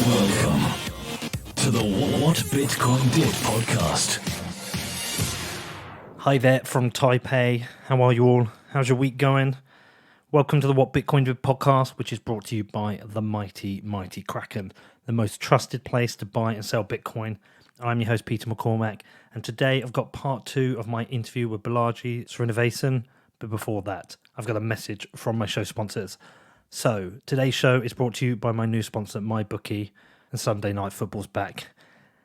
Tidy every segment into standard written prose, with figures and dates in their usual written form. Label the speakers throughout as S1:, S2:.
S1: Welcome to the What Bitcoin Did podcast.
S2: Hi there from Taipei. How are you all? How's your week going? Welcome to the What Bitcoin Did podcast, which is brought to you by the mighty Kraken, the most trusted place to buy and sell Bitcoin. I'm your host, Peter McCormack, and today I've got part 2 of my interview with Balaji Srinivasan. But before that, I've got a message from my show sponsors. So, today's show is brought to you by my new sponsor, MyBookie, and Sunday Night Football's back.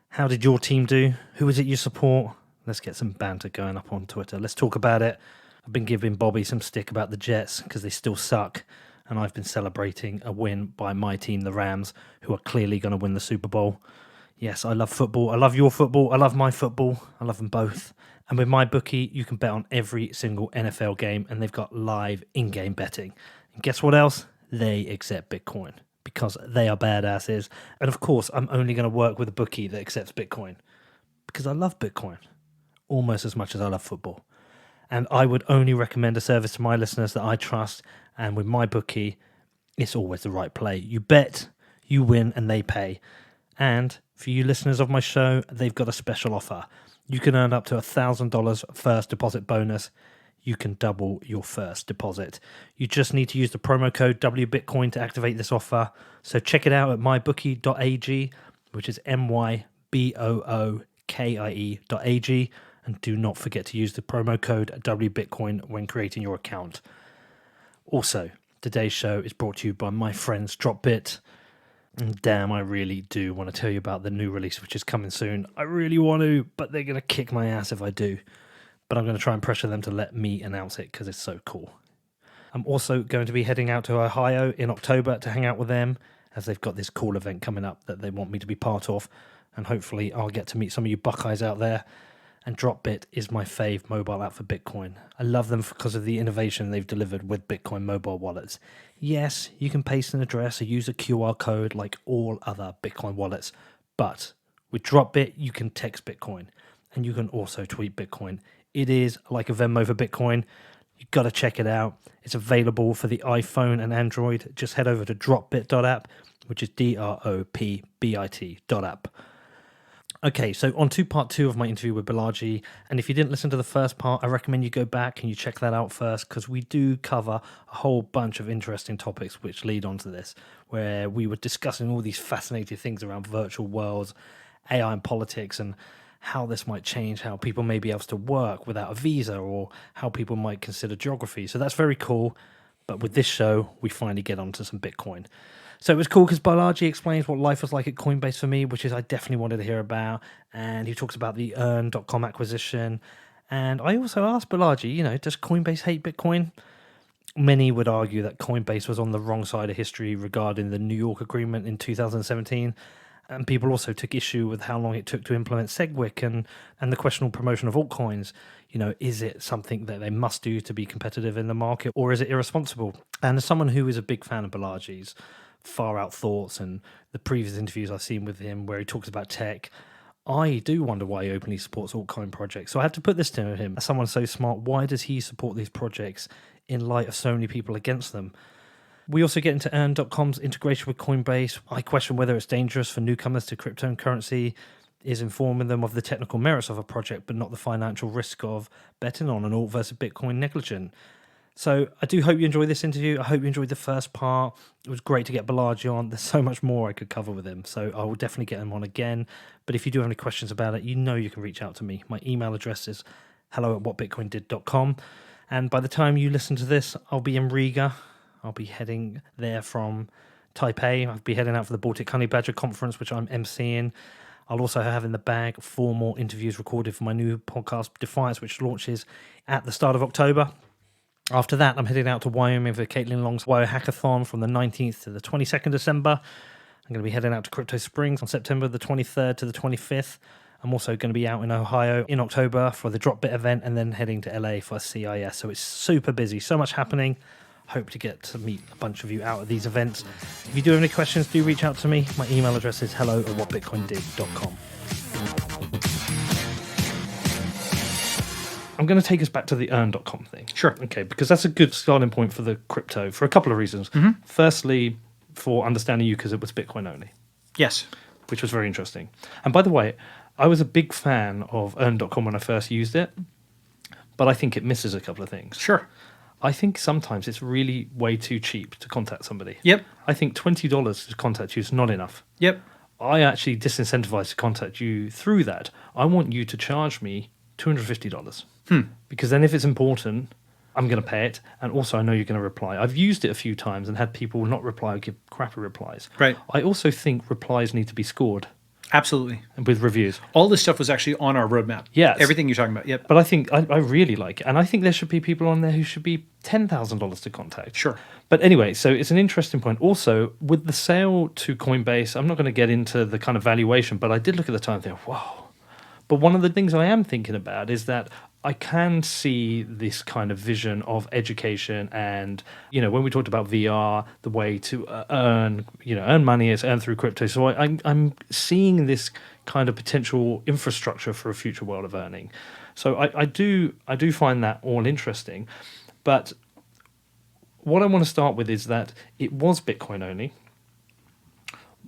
S2: How did your team do? Who is it you support? Let's get some banter going up on Twitter. Let's talk about it. I've been giving Bobby some stick about the Jets because they still suck, and I've been celebrating a win by my team, the Rams, who are clearly going to win the Super Bowl. Yes, I love football. I love your football. I love my football. I love them both. And with MyBookie, you can bet on every single NFL game, and they've got live in-game betting. And guess what else? They accept Bitcoin because they are badasses. And of course, I'm only going to work with a bookie that accepts Bitcoin because I love Bitcoin almost as much as I love football. And I would only recommend a service to my listeners that I trust. And with MyBookie, it's always the right play. You bet, you win, and they pay. And for you listeners of my show, they've got a special offer. You can earn up to $1,000 first deposit bonus. You can double your first deposit. You just need to use the promo code WBitcoin to activate this offer. So check it out at mybookie.ag, which is mybookie.ag. And do not forget to use the promo code WBitcoin when creating your account. Also, today's show is brought to you by my friends Dropbit. And damn, I really do want to tell you about the new release, which is coming soon. I really want to, but they're going to kick my ass if I do. But I'm going to try and pressure them to let me announce it because it's so cool. I'm also going to be heading out to Ohio in October to hang out with them as they've got this cool event coming up that they want me to be part of. And hopefully I'll get to meet some of you Buckeyes out there. And Dropbit is my fave mobile app for Bitcoin. I love them because of the innovation they've delivered with Bitcoin mobile wallets. Yes, you can paste an address or use a QR code like all other Bitcoin wallets. But with Dropbit, you can text Bitcoin and you can also tweet Bitcoin. It is like a Venmo for Bitcoin. You've got to check it out. It's available for the iPhone and Android. Just head over to dropbit.app, which is DROPBIT.app. Okay, so on to part 2 of my interview with Balaji. And if you didn't listen to the first part, I recommend you go back and you check that out first because we do cover a whole bunch of interesting topics which lead on to this, where we were discussing all these fascinating things around virtual worlds, AI and politics, and how this might change how people may be able to work without a visa or how people might consider geography. So that's very cool. But with this show, we finally get onto some Bitcoin. So it was cool because Balaji explains what life was like at Coinbase for me, which is I definitely wanted to hear about. And he talks about the Earn.com acquisition. And I also asked Balaji, does Coinbase hate Bitcoin? Many would argue that Coinbase was on the wrong side of history regarding the New York agreement in 2017. And people also took issue with how long it took to implement SegWit and the questionable promotion of altcoins. Is it something that they must do to be competitive in the market, or is it irresponsible? And as someone who is a big fan of Balaji's far out thoughts and the previous interviews I've seen with him where he talks about tech, I do wonder why he openly supports altcoin projects. So I have to put this to him. As someone so smart, why does he support these projects in light of so many people against them? We also get into Earn.com's integration with Coinbase. I question whether it's dangerous for newcomers to cryptocurrency, is informing them of the technical merits of a project, but not the financial risk of betting on an alt versus Bitcoin negligent. So I do hope you enjoyed this interview. I hope you enjoyed the first part. It was great to get Balaji on. There's so much more I could cover with him, so I will definitely get him on again. But if you do have any questions about it, you can reach out to me. My email address is hello@whatbitcoindid.com. And by the time you listen to this, I'll be in Riga. I'll be heading there from Taipei. I'll be heading out for the Baltic Honey Badger Conference, which I'm emceeing. I'll also have in the bag 4 more interviews recorded for my new podcast, Defiance, which launches at the start of October. After that, I'm heading out to Wyoming for Caitlin Long's Wyo Hackathon from the 19th to the 22nd December. I'm going to be heading out to Crypto Springs on September the 23rd to the 25th. I'm also going to be out in Ohio in October for the Dropbit event and then heading to LA for CIS. So it's super busy, so much happening. Hope to get to meet a bunch of you out at these events. If you do have any questions, do reach out to me. My email address is hello@whatbitcoindid.com. I'm going to take us back to the Earn.com thing.
S3: Sure.
S2: Okay, because that's a good starting point for the crypto for a couple of reasons. Firstly, for understanding you because it was Bitcoin only.
S3: Yes.
S2: which was very interesting. And by the way, I was a big fan of earn.com when I first used it, but I think it misses a couple of things.
S3: Sure.
S2: I think sometimes it's really way too cheap to contact somebody.
S3: Yep.
S2: I think $20 to contact you is not enough.
S3: Yep.
S2: I actually disincentivize to contact you through that. I want you to charge me $250. Because then if it's important, I'm going to pay it. And also I know you're going to reply. I've used it a few times and had people not reply or give crappy replies.
S3: Right.
S2: I also think replies need to be scored
S3: Absolutely.
S2: with reviews.
S3: All this stuff was actually on our roadmap.
S2: Yes.
S3: Everything you're talking about. Yep.
S2: But I think I really like it. And I think there should be people on there who should be $10,000 to contact.
S3: Sure.
S2: But anyway, so it's an interesting point. Also, with the sale to Coinbase, I'm not going to get into the kind of valuation, but I did look at the time and think, wow. But one of the things I am thinking about is that I can see this kind of vision of education and, when we talked about VR, the way to earn money is earned through crypto. So I'm seeing this kind of potential infrastructure for a future world of earning. So I do find that all interesting. But what I want to start with is that it was Bitcoin only.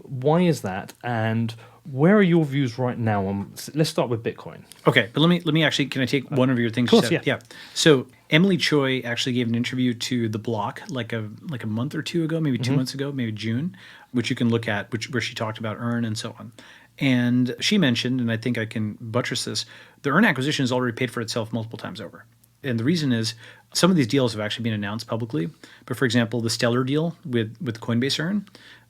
S2: Why is that? And where are your views right now on? Let's start with Bitcoin.
S3: Okay, but let me actually. Can I take one of your things?
S2: Of course,
S3: you said?
S2: yeah.
S3: So Emily Choi actually gave an interview to The Block like a month or two ago, maybe 2 months ago, maybe June, which you can look at, where she talked about Earn and so on. And she mentioned, and I think I can buttress this, the Earn acquisition has already paid for itself multiple times over. And the reason is some of these deals have actually been announced publicly. But for example, the Stellar deal with Coinbase Earn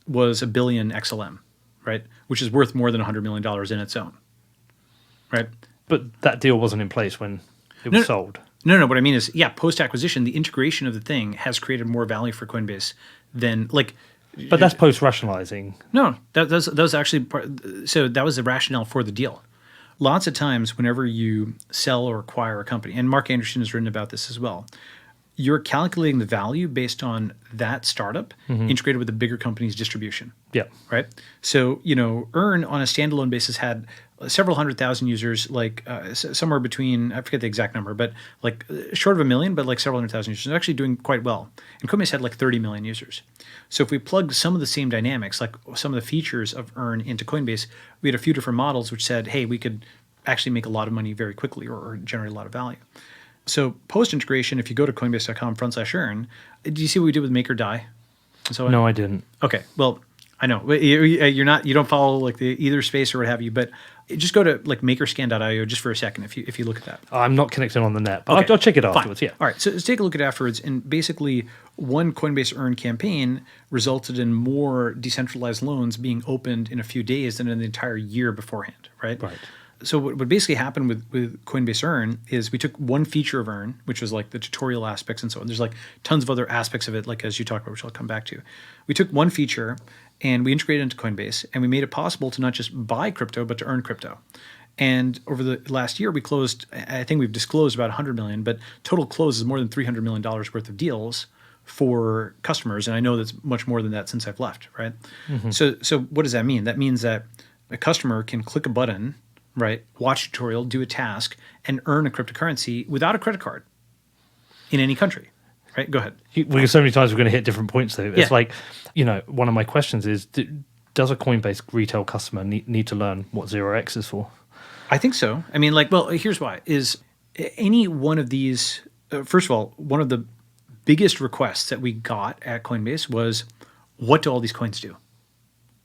S3: was $1 billion XLM, right? Which is worth more than $100 million in its own, right?
S2: But that deal wasn't in place when it was sold.
S3: No. What I mean is, post-acquisition, the integration of the thing has created more value for Coinbase than like.
S2: But that's post-rationalizing.
S3: No, that was actually so that was the rationale for the deal. Lots of times, whenever you sell or acquire a company, and Mark Anderson has written about this as well, you're calculating the value based on that startup integrated with the bigger company's distribution.
S2: Yeah.
S3: Right. So, Earn on a standalone basis had several 100,000 users, like somewhere between, I forget the exact number, but like short of 1 million, but like several 100,000 users. They're actually doing quite well. And Coinbase had like 30 million users. So if we plugged some of the same dynamics, like some of the features of Earn into Coinbase, we had a few different models which said, hey, we could actually make a lot of money very quickly or generate a lot of value. So post-integration, if you go to coinbase.com/earn, do you see what we did with Make or Die? So
S2: No, I didn't.
S3: Okay, well, I know you don't follow like the either space or what have you, but just go to like makerscan.io just for a second if you look at that.
S2: I'm not connected on the net, but
S3: Okay,
S2: I'll check it
S3: fine.
S2: afterwards. Yeah.
S3: All right, so let's take a look at it afterwards. And basically, one Coinbase Earn campaign resulted in more decentralized loans being opened in a few days than in the entire year beforehand, right?
S2: Right.
S3: So what basically happened with Coinbase Earn is we took one feature of Earn, which was like the tutorial aspects and so on. There's like tons of other aspects of it, like as you talked about, which I'll come back to. We took one feature and we integrated it into Coinbase, and we made it possible to not just buy crypto, but to earn crypto. And over the last year, we closed, I think we've disclosed about 100 million, but total close is more than $300 million worth of deals for customers. And I know that's much more than that since I've left, right? So what does that mean? That means that a customer can click a button, right, watch a tutorial, do a task, and earn a cryptocurrency without a credit card in any country, right? Go ahead.
S2: So many times we're going to hit different points though. It's
S3: Yeah.
S2: like, one of my questions is, does a Coinbase retail customer need to learn what 0x is for?
S3: I think so. I mean, well, here's why. Is any one of these, first of all, one of the biggest requests that we got at Coinbase was, what do all these coins do?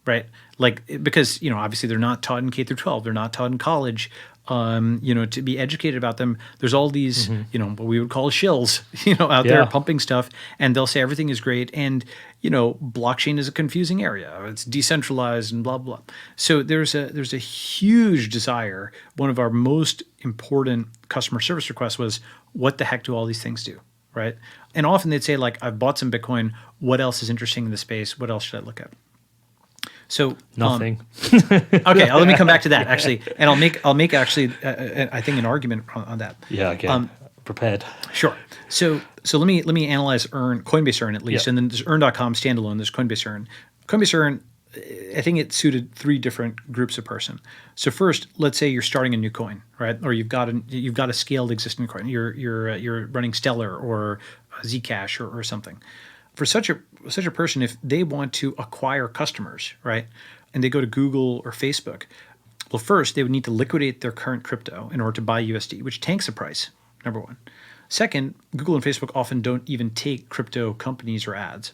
S3: Right? Like, because, obviously they're not taught in K through 12. They're not taught in college. To be educated about them, there's all these, what we would call shills, out there pumping stuff, and they'll say everything is great. And, blockchain is a confusing area. It's decentralized and blah, blah. So there's a huge desire. One of our most important customer service requests was, what the heck do all these things do? Right? And often they'd say, like, I've bought some Bitcoin. What else is interesting in the space? What else should I look at? So
S2: Nothing.
S3: Okay, let me come back to that actually, and I'll make actually I think an argument on that.
S2: Yeah, okay. Prepared.
S3: Sure. So let me analyze Coinbase Earn at least, and then there's Earn.com standalone. There's Coinbase Earn. Coinbase Earn, I think it suited 3 different groups of person. So first, let's say you're starting a new coin, right? Or you've got a scaled existing coin. You're running Stellar or Zcash or something. for such a person, if they want to acquire customers, right, and they go to Google or Facebook, well, first they would need to liquidate their current crypto in order to buy USD, which tanks the price. Number one. Second, Google and Facebook often don't even take crypto companies or ads.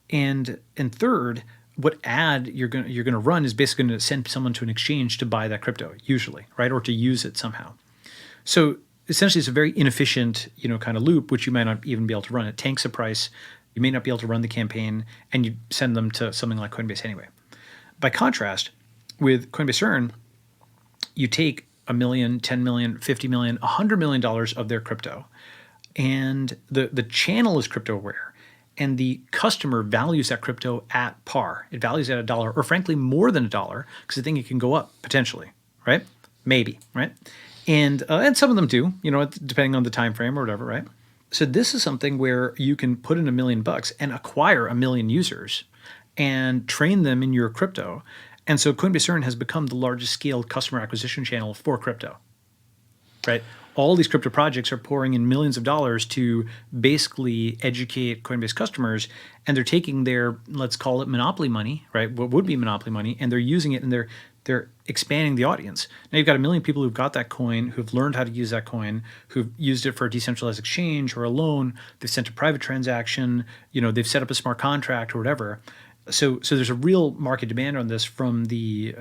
S3: And third, what ad you're gonna run is basically going to send someone to an exchange to buy that crypto, usually, right, or to use it somehow. So essentially, it's a very inefficient, kind of loop, which you might not even be able to run. It tanks the price. You may not be able to run the campaign, and you send them to something like Coinbase anyway. By contrast, with Coinbase Earn, you take $1 million, $10 million, $50 million, $100 million of their crypto, and the channel is crypto aware, and the customer values that crypto at par. It values it at $1, or frankly more than $1, because they think it can go up potentially, right? Maybe, right? And some of them do, depending on the time frame or whatever, right? So this is something where you can put in $1 million and acquire 1 million users and train them in your crypto. And so Coinbase Earn has become the largest scaled customer acquisition channel for crypto, right? All these crypto projects are pouring in millions of dollars to basically educate Coinbase customers, and they're taking their, let's call it monopoly money, right? What would be monopoly money, and they're using it, and they're expanding the audience. Now you've got 1 million people who've got that coin, who've learned how to use that coin, who've used it for a decentralized exchange or a loan. They've sent a private transaction. They've set up a smart contract or whatever. So there's a real market demand on this from the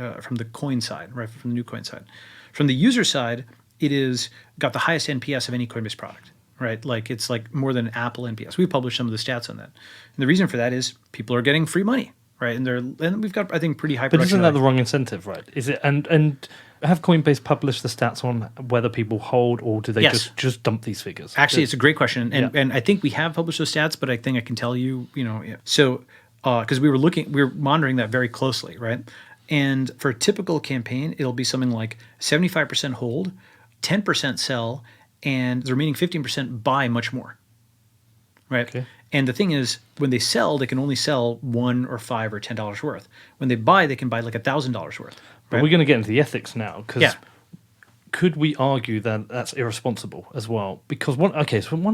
S3: coin side, right? From the new coin side. From the user side, it is got the highest NPS of any Coinbase product, right? Like it's like more than Apple NPS. We published some of the stats on that. And the reason for that is people are getting free money, right? And we've got, I think, pretty high
S2: But
S3: production.
S2: isn't that the wrong incentive, right? Is it? And have Coinbase published the stats on whether people hold, or do they
S3: Yes.
S2: just dump these figures?
S3: Actually, it's a great question. And I think we have published those stats, but I think I can tell you, yeah. So, because we were monitoring that very closely, right? And for a typical campaign, it'll be something like 75% hold, 10% sell, and the remaining 15% buy much more, right? Okay. And the thing is, when they sell, they can only sell $1 or $5 or $10 worth. When they buy, they can buy like $1,000 worth. Right?
S2: But we're going to get into the ethics now, because could we argue that that's irresponsible as well? Because one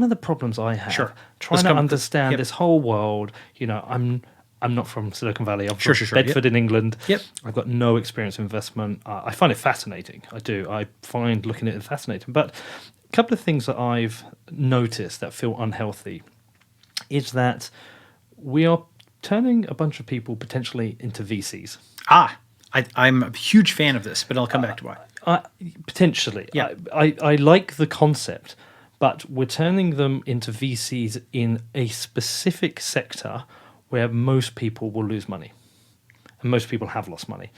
S2: of the problems I have trying to understand this whole world, I'm not from Silicon Valley. I'm from Bedford in England.
S3: Yep.
S2: I've got no experience in investment. I find it fascinating. I do. I find looking at it fascinating. But a couple of things that I've noticed that feel unhealthy is that we are turning a bunch of people potentially into VCs.
S3: I'm a huge fan of this, but I'll come back to why.
S2: Potentially.
S3: Yeah.
S2: I like the concept, but we're turning them into VCs in a specific sector where most people will lose money, and most people have lost money.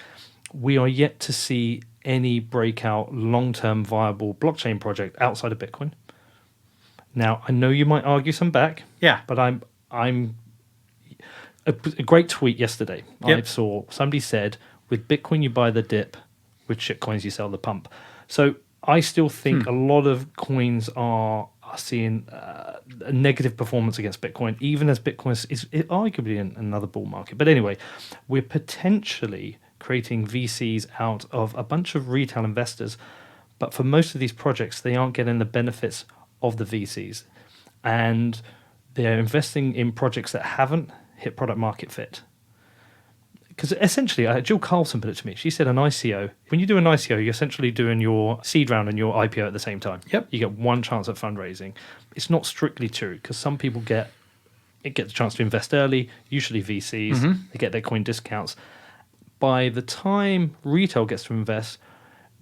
S2: We are yet to see any breakout, long-term viable blockchain project outside of Bitcoin. Now, I know you might argue some back, but I'm a great tweet yesterday. I saw somebody said, with Bitcoin you buy the dip, with shitcoins you sell the pump. So I still think a lot of coins are seeing a negative performance against Bitcoin, even as Bitcoin is arguably in another bull market. But anyway, we're potentially creating VCs out of a bunch of retail investors, but for most of these projects, they aren't getting the benefits of the VCs, and they're investing in projects that haven't hit product market fit. Because essentially, Jill Carlson put it to me. She said an ICO, when you do an ICO, you're essentially doing your seed round and your IPO at the same time.
S3: Yep.
S2: You get one chance at fundraising. It's not strictly true, because some people get the chance to invest early, usually VCs. They get their coin discounts. By the time retail gets to invest,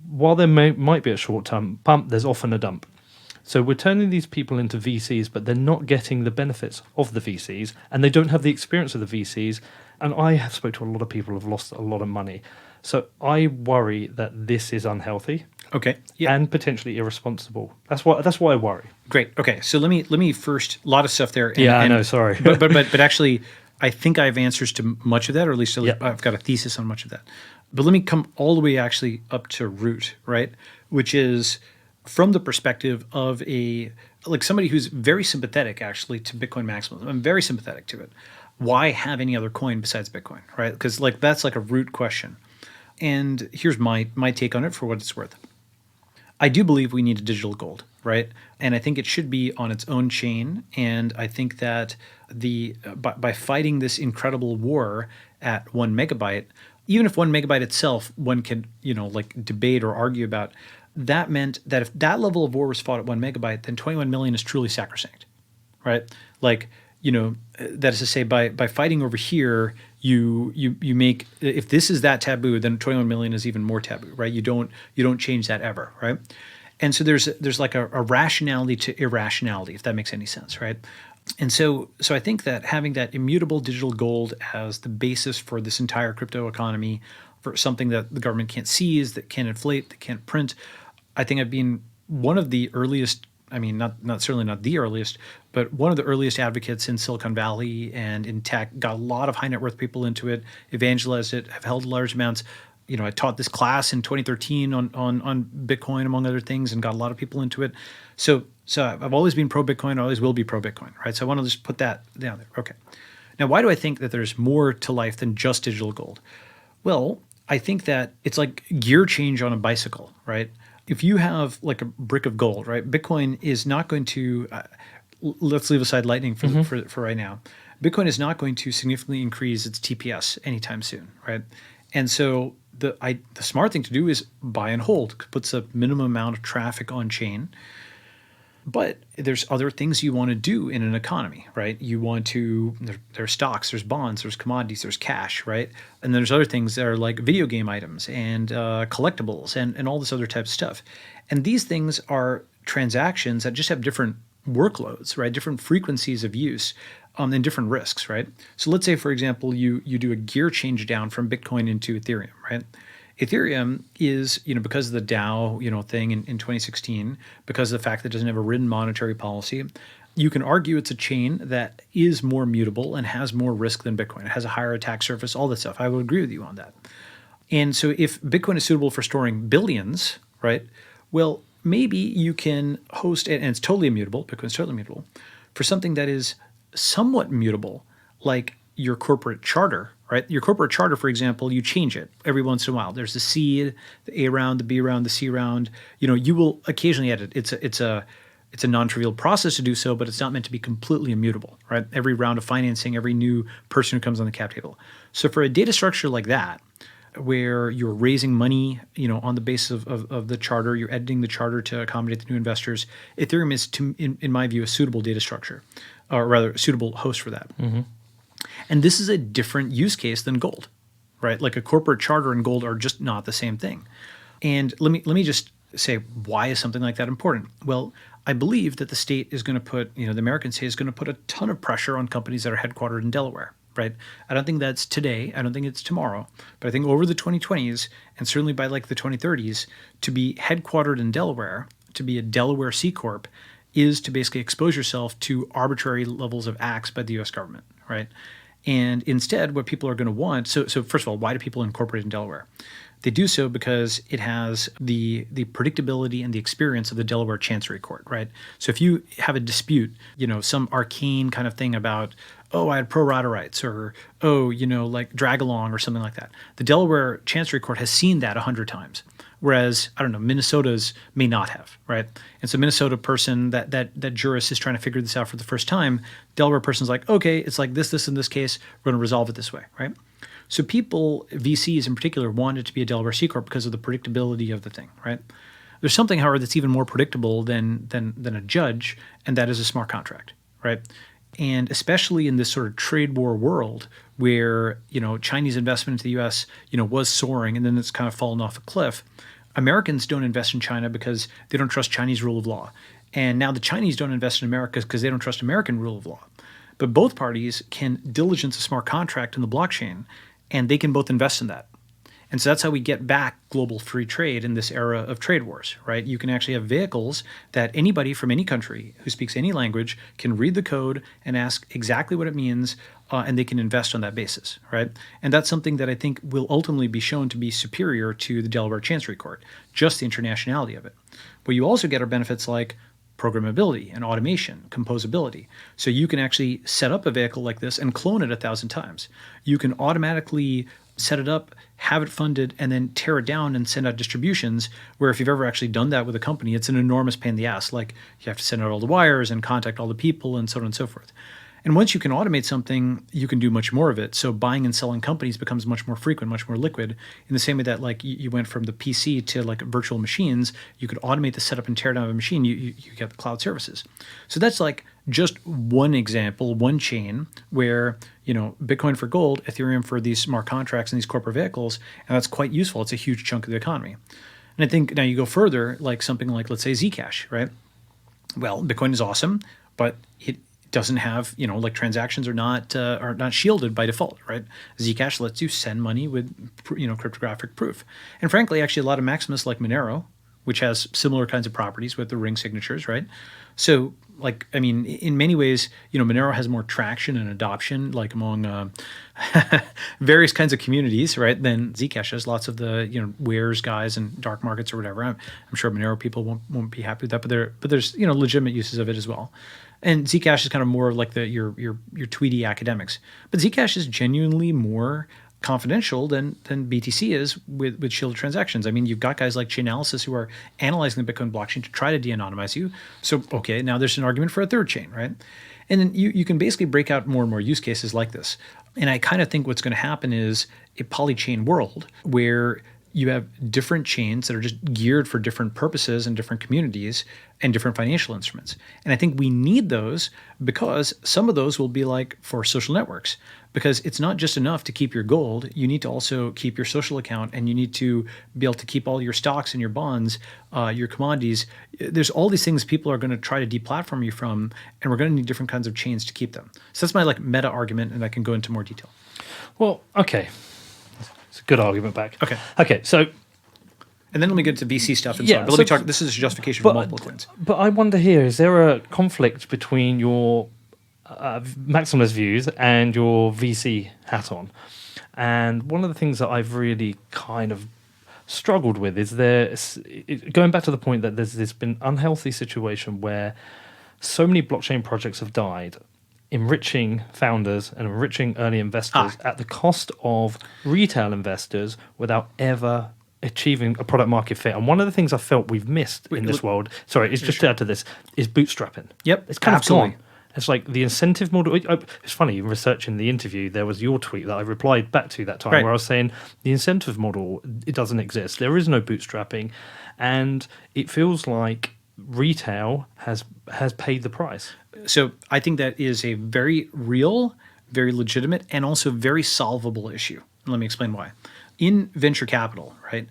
S2: while there might be a short-term pump, there's often a dump. So we're turning these people into VCs, but they're not getting the benefits of the VCs, and they don't have the experience of the VCs. And I have spoke to a lot of people who have lost a lot of money. So I worry that this is unhealthy.
S3: Okay.
S2: And potentially irresponsible. That's why I worry.
S3: Great. Okay. So let me first, a lot of stuff there.
S2: I know. Sorry.
S3: but actually, I think I have answers to much of that, or at least I've got a thesis on much of that. But let me come all the way actually up to root, right? Which is from the perspective of somebody who's very sympathetic actually to Bitcoin maximalism. I'm very sympathetic to it. Why have any other coin besides Bitcoin, right? Because that's like a root question. And here's my take on it for what it's worth. I do believe we need a digital gold, right? And I think it should be on its own chain. And I think that by fighting this incredible war at 1 megabyte, even if 1 megabyte itself, one can, like debate or argue about, that meant that if that level of war was fought at 1 megabyte, then 21 million is truly sacrosanct, right? Like, that is to say, by fighting over here, you make, if this is that taboo, then 21 million is even more taboo, right? You don't change that ever, right? And so there's like a rationality to irrationality, if that makes any sense, right? And so I think that having that immutable digital gold as the basis for this entire crypto economy, for something that the government can't seize, that can't inflate, that can't print, I think I've been one of the earliest, I mean, not certainly not the earliest, but one of the earliest advocates in Silicon Valley and in tech, got a lot of high net worth people into it, evangelized it, have held large amounts. I taught this class in 2013 on Bitcoin, among other things, and got a lot of people into it. So I've always been pro Bitcoin, I always will be pro Bitcoin, right? So I want to just put that down there. Okay. Now, why do I think that there's more to life than just digital gold? Well, I think that it's like gear change on a bicycle, right? If you have like a brick of gold, right? Bitcoin is not going to, let's leave aside Lightning for right now. Bitcoin is not going to significantly increase its TPS anytime soon, right? And so the smart thing to do is buy and hold. It puts a minimum amount of traffic on chain. But there's other things you want to do in an economy, right? You want to, there's stocks, there's bonds, there's commodities, there's cash, right? And there's other things that are like video game items and collectibles and all this other type of stuff. And these things are transactions that just have different workloads, right? Different frequencies of use and different risks, right? So let's say, for example, you do a gear change down from Bitcoin into Ethereum, right? Ethereum is, because of the DAO, thing in 2016, because of the fact that it doesn't have a written monetary policy, you can argue it's a chain that is more mutable and has more risk than Bitcoin. It has a higher attack surface, all that stuff. I would agree with you on that. And so if Bitcoin is suitable for storing billions, right, well, maybe you can host, and it's totally immutable, Bitcoin's totally immutable, for something that is somewhat mutable, like your corporate charter, right? Your corporate charter, for example, you change it every once in a while. There's the C, the A round, the B round, the C round. You will occasionally edit. It's a non-trivial process to do so, but it's not meant to be completely immutable, right? Every round of financing, every new person who comes on the cap table. So for a data structure like that, where you're raising money, on the basis of the charter, you're editing the charter to accommodate the new investors, Ethereum is, in my view, a suitable data structure, or rather, a suitable host for that. Mm-hmm. And this is a different use case than gold, right? Like a corporate charter and gold are just not the same thing. And let me just say, why is something like that important? Well, I believe that the state is going to put, the American state is going to put a ton of pressure on companies that are headquartered in Delaware, right? I don't think that's today. I don't think it's tomorrow. But I think over the 2020s, and certainly by like the 2030s, to be headquartered in Delaware, to be a Delaware C Corp, is to basically expose yourself to arbitrary levels of acts by the U.S. government, right? And instead, what people are going to want, so first of all, why do people incorporate in Delaware? They do so because it has the predictability and the experience of the Delaware Chancery Court, right? So if you have a dispute, some arcane kind of thing about, oh, I had pro rata rights, or, oh, like drag along or something like that, the Delaware Chancery Court has seen that 100 times. Whereas, I don't know, Minnesota's may not have, right? And so Minnesota person, that jurist is trying to figure this out for the first time. Delaware person's like, okay, it's like this in this case, we're going to resolve it this way, right? So people, VCs in particular, want it to be a Delaware C Corp because of the predictability of the thing, right? There's something, however, that's even more predictable than a judge, and that is a smart contract, right? And especially in this sort of trade war world where, Chinese investment into the U.S., was soaring and then it's kind of fallen off a cliff, Americans don't invest in China because they don't trust Chinese rule of law. And now the Chinese don't invest in America because they don't trust American rule of law. But both parties can diligence a smart contract in the blockchain, and they can both invest in that. And so that's how we get back global free trade in this era of trade wars, right? You can actually have vehicles that anybody from any country who speaks any language can read the code and ask exactly what it means, and they can invest on that basis, right? And that's something that I think will ultimately be shown to be superior to the Delaware Chancery Court, just the internationality of it. But you also get our benefits like programmability and automation, composability. So you can actually set up a vehicle like this and clone it 1,000 times. You can automatically set it up, have it funded, and then tear it down and send out distributions, where if you've ever actually done that with a company, it's an enormous pain in the ass. Like you have to send out all the wires and contact all the people and so on and so forth. And once you can automate something, you can do much more of it. So buying and selling companies becomes much more frequent, much more liquid. In the same way that like you went from the PC to like virtual machines, you could automate the setup and tear down of a machine. You get the cloud services. So that's like just one example, one chain where, Bitcoin for gold, Ethereum for these smart contracts and these corporate vehicles, and that's quite useful. It's a huge chunk of the economy. And I think now you go further, like something like, let's say Zcash, right? Well, Bitcoin is awesome, but it doesn't have, like transactions are not shielded by default, right? Zcash lets you send money with, cryptographic proof. And frankly, actually a lot of maximalists like Monero, which has similar kinds of properties with the ring signatures, right? So like, I mean, in many ways, Monero has more traction and adoption, like among various kinds of communities, right? Than Zcash has. Lots of the, wares guys and dark markets or whatever. I'm sure Monero people won't be happy with that, but there's, legitimate uses of it as well. And Zcash is kind of more like your tweety academics, but Zcash is genuinely more confidential than BTC is with shielded transactions. I mean, you've got guys like Chainalysis who are analyzing the Bitcoin blockchain to try to de-anonymize you. So, okay, now there's an argument for a third chain, right? And then you can basically break out more and more use cases like this. And I kind of think what's going to happen is a polychain world where you have different chains that are just geared for different purposes and different communities and different financial instruments. And I think we need those because some of those will be like for social networks, because it's not just enough to keep your gold. You need to also keep your social account, and you need to be able to keep all your stocks and your bonds, your commodities. There's all these things people are going to try to deplatform you from, and we're going to need different kinds of chains to keep them. So that's my like meta argument, and I can go into more detail.
S2: Well, okay. It's a good argument back.
S3: Okay.
S2: So,
S3: and then let me get to VC stuff and so on. But let me talk. This is a justification for multiple coins.
S2: But I wonder here: is there a conflict between your maximalist views and your VC hat on? And one of the things that I've really kind of struggled with is going back to the point that there's this been unhealthy situation where so many blockchain projects have died, enriching founders and enriching early investors at the cost of retail investors without ever achieving a product market fit. And one of the things I felt we've missed in this world, is just to add to this, is bootstrapping.
S3: Yep,
S2: it's kind
S3: absolutely.
S2: of gone. It's like the incentive model. It's funny, researching the interview, there was your tweet that I replied back to that time, where I was saying the incentive model, it doesn't exist. There is no bootstrapping. And it feels like retail has paid the price.
S3: So I think that is a very real, very legitimate, and also very solvable issue. And let me explain why. In venture capital, right?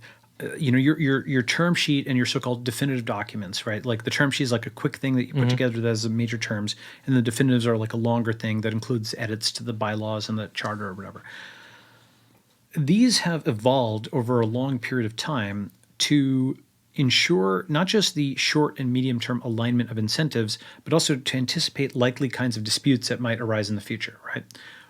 S3: Your term sheet and your so-called definitive documents, right? Like the term sheet is like a quick thing that you put together that has the major terms, and the definitives are like a longer thing that includes edits to the bylaws and the charter or whatever. These have evolved over a long period of time to ensure not just the short and medium-term alignment of incentives, but also to anticipate likely kinds of disputes that might arise in the future, right?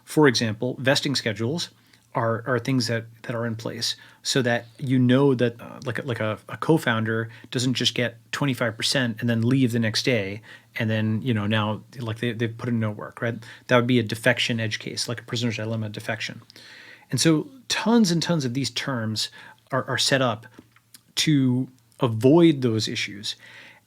S3: For example, vesting schedules are things that are in place so that that a co-founder doesn't just get 25% and then leave the next day and then now like they've put in no work, right? That would be a defection edge case, like a prisoner's dilemma defection. And so tons and tons of these terms are set up to avoid those issues.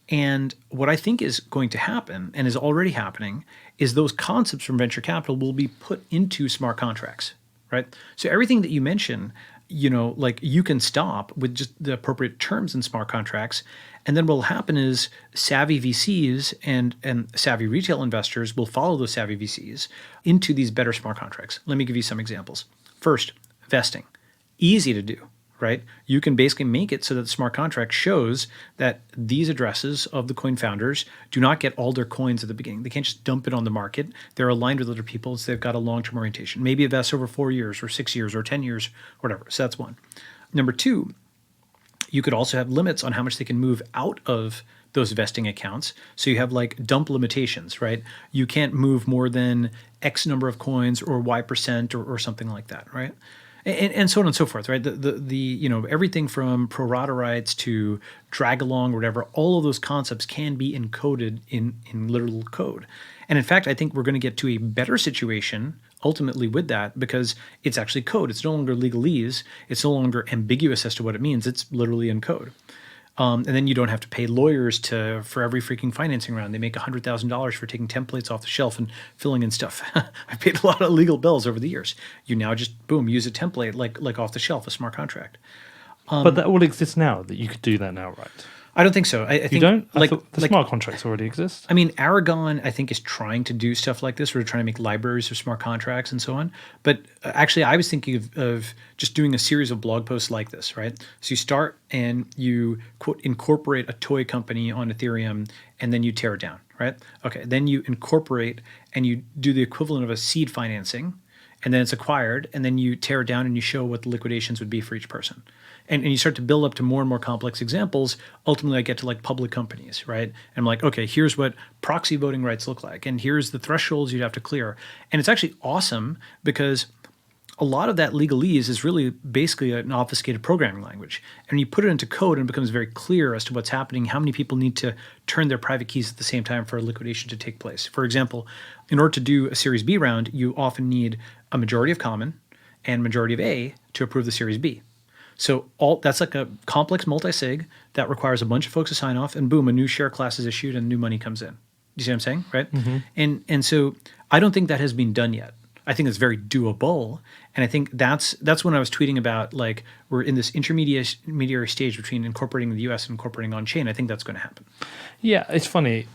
S3: And what I think is going to happen, and is already happening, is those concepts from venture capital will be put into smart contracts, right? So everything that you mention, like you can stop with just the appropriate terms in smart contracts. And then what will happen is savvy VCs and savvy retail investors will follow those savvy VCs into these better smart contracts. Let me give you some examples. First, vesting. Easy to do. Right? You can basically make it so that the smart contract shows that these addresses of the coin founders do not get all their coins at the beginning. They can't just dump it on the market. They're aligned with other people, so they've got a long-term orientation. Maybe it vests over 4 years or 6 years or 10 years, whatever. So that's one. Number two, you could also have limits on how much they can move out of those vesting accounts. So you have like dump limitations, right? You can't move more than X number of coins or Y% or something like that, right? And so on and so forth, right? The everything from pro rata rights to drag along or whatever, all of those concepts can be encoded in literal code. And in fact, I think we're going to get to a better situation ultimately with that because it's actually code. It's no longer legalese. It's no longer ambiguous as to what it means. It's literally in code. And then you don't have to pay lawyers for every freaking financing round. They make $100,000 for taking templates off the shelf and filling in stuff. I paid a lot of legal bills over the years. You now just boom, use a template like off the shelf, a smart contract.
S2: But that all exists now. That you could do that now, right?
S3: I don't think so. I think
S2: You don't? I
S3: like
S2: thought the smart contracts already exist.
S3: I mean, Aragon, I think, is trying to do stuff like this. We're trying to make libraries of smart contracts and so on. But actually, I was thinking of just doing a series of blog posts like this, right? So you start and you, quote, incorporate a toy company on Ethereum, and then you tear it down, right? Okay, then you incorporate and you do the equivalent of a seed financing, and then it's acquired, and then you tear it down and you show what the liquidations would be for each person. And you start to build up to more and more complex examples. Ultimately, I get to like public companies, right? And I'm like, okay, here's what proxy voting rights look like. And here's the thresholds you'd have to clear. And it's actually awesome because a lot of that legalese is really basically an obfuscated programming language. And you put it into code and it becomes very clear as to what's happening, how many people need to turn their private keys at the same time for a liquidation to take place. For example, in order to do a Series B round, you often need a majority of common and majority of A to approve the Series B. So that's like a complex multi-sig that requires a bunch of folks to sign off, and boom, a new share class is issued and new money comes in. You see what I'm saying, right? Mm-hmm. And so I don't think that has been done yet. I think it's very doable, and I think that's when I was tweeting about like we're in this intermediary stage between incorporating the U.S. and incorporating on chain. I think that's going to happen.
S2: Yeah, it's funny.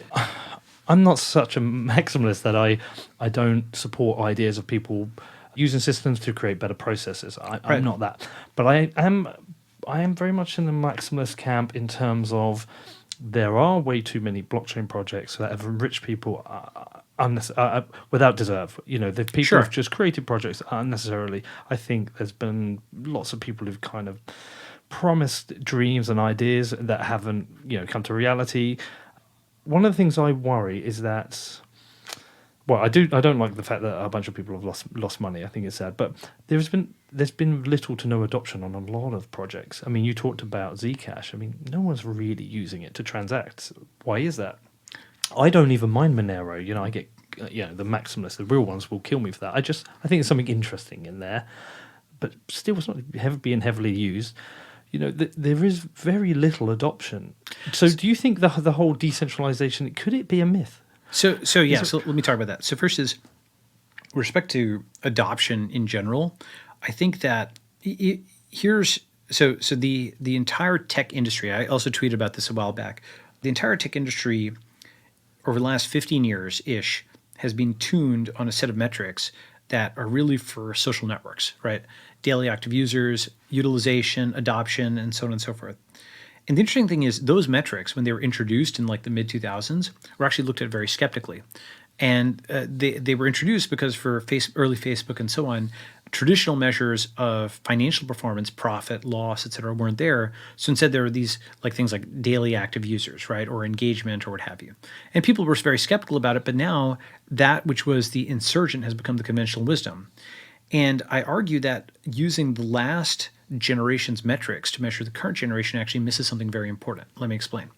S2: I'm not such a maximalist that I don't support ideas of people using systems to create better processes. I'm not that, but I am very much in the maximalist camp in terms of there are way too many blockchain projects that have enriched people without deserve. You know, the people who've just created projects unnecessarily. I think there's been lots of people who've kind of promised dreams and ideas that haven't, come to reality. One of the things I worry is that. Well, I don't like the fact that a bunch of people have lost money. I think it's sad, but there's been little to no adoption on a lot of projects. I mean, you talked about Zcash. I mean, no one's really using it to transact. Why is that? I don't even mind Monero. I get the maximalists, the real ones, will kill me for that. I think there's something interesting in there, but still, it's not being heavily used. There is very little adoption. So, do you think the whole decentralization could it be a myth?
S3: So let me talk about that. So first is, with respect to adoption in general, I think that here's the entire tech industry. I also tweeted about this a while back. The entire tech industry over the last 15 years-ish has been tuned on a set of metrics that are really for social networks, right? Daily active users, utilization, adoption, and so on and so forth. And the interesting thing is those metrics, when they were introduced in like the mid-2000s, were actually looked at very skeptically. And they were introduced because for early Facebook and so on, traditional measures of financial performance, profit, loss, et cetera, weren't there. So instead there were these like things like daily active users, right, or engagement or what have you. And people were very skeptical about it, but now that which was the insurgent has become the conventional wisdom. And I argue that using the last generation's metrics to measure the current generation actually misses something very important. Let me explain.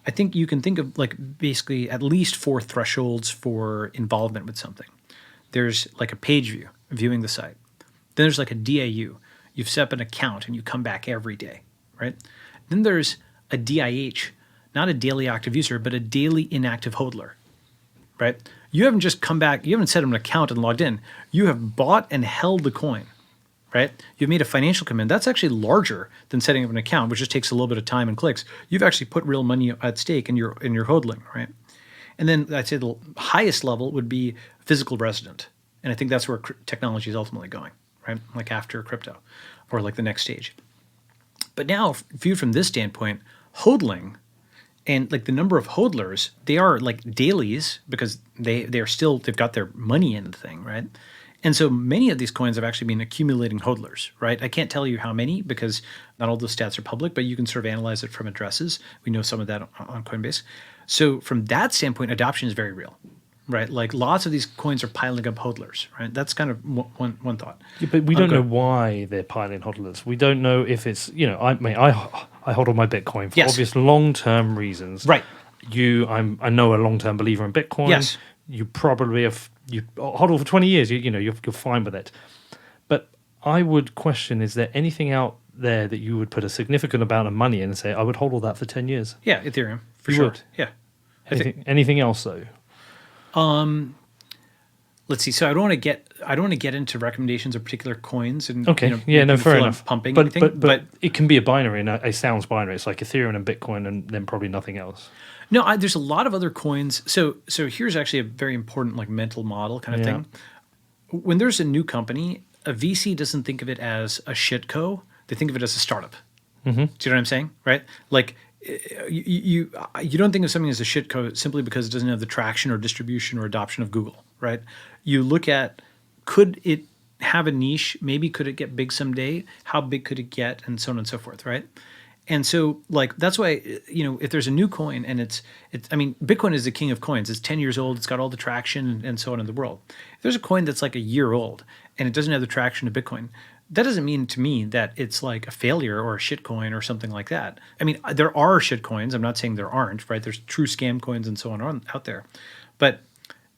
S3: I think you can think of like basically at least 4 thresholds for involvement with something. There's like a page view, viewing the site. Then there's like a DAU. You've set up an account and you come back every day, right? Then there's a DIH, not a daily active user, but a daily inactive hodler, right? You haven't just come back, you haven't set up an account and logged in. You have bought and held the coin, right? You've made a financial commitment. That's actually larger than setting up an account, which just takes a little bit of time and clicks. You've actually put real money at stake in your hodling, right? And then I'd say the highest level would be physical resident. And I think that's where technology is ultimately going, right? Like after crypto or like the next stage. But now viewed from this standpoint, hodling and like the number of hodlers, they are like dailies because they've got their money in the thing, right? And so many of these coins have actually been accumulating hodlers, right? I can't tell you how many because not all those stats are public, but you can sort of analyze it from addresses. We know some of that on Coinbase. So from that standpoint, adoption is very real, right? Like lots of these coins are piling up hodlers, right? That's kind of one thought. Yeah,
S2: but we don't know why they're piling hodlers. We don't know if it's, I hold on my Bitcoin for obvious long-term reasons.
S3: Right.
S2: I know a long-term believer in Bitcoin.
S3: Yes.
S2: You probably you hodl for 20 years, you're fine with it. But I would question, is there anything out there that you would put a significant amount of money in and say, I would hold all that for 10 years.
S3: Yeah, Ethereum for
S2: You
S3: sure.
S2: would?
S3: Yeah.
S2: Anything else though?
S3: Let's see. So I don't want to get into recommendations of particular coins and
S2: Okay.
S3: you know,
S2: Fair
S3: feel I'm
S2: enough.
S3: pumping
S2: but,
S3: anything.
S2: but it can be a binary, and a sounds binary. It's like Ethereum and Bitcoin, and then probably nothing else.
S3: No, there's a lot of other coins. So here's actually a very important like mental model kind of thing. When there's a new company, a VC doesn't think of it as a shitco. They think of it as a startup. Mm-hmm. Do you know what I'm saying? Right? Like you don't think of something as a shitco simply because it doesn't have the traction or distribution or adoption of Google, right? You look at, could it have a niche? Maybe could it get big someday? How big could it get? And so on and so forth, right? And so like that's why, you know, if there's a new coin and it's I mean, Bitcoin is the king of coins. It's 10 years old. It's got all the traction and so on in the world. If there's a coin that's like a year old and it doesn't have the traction of Bitcoin, that doesn't mean to me that it's like a failure or a shit coin or something like that. I mean, there are shit coins. I'm not saying there aren't, right? There's true scam coins and so on out there. But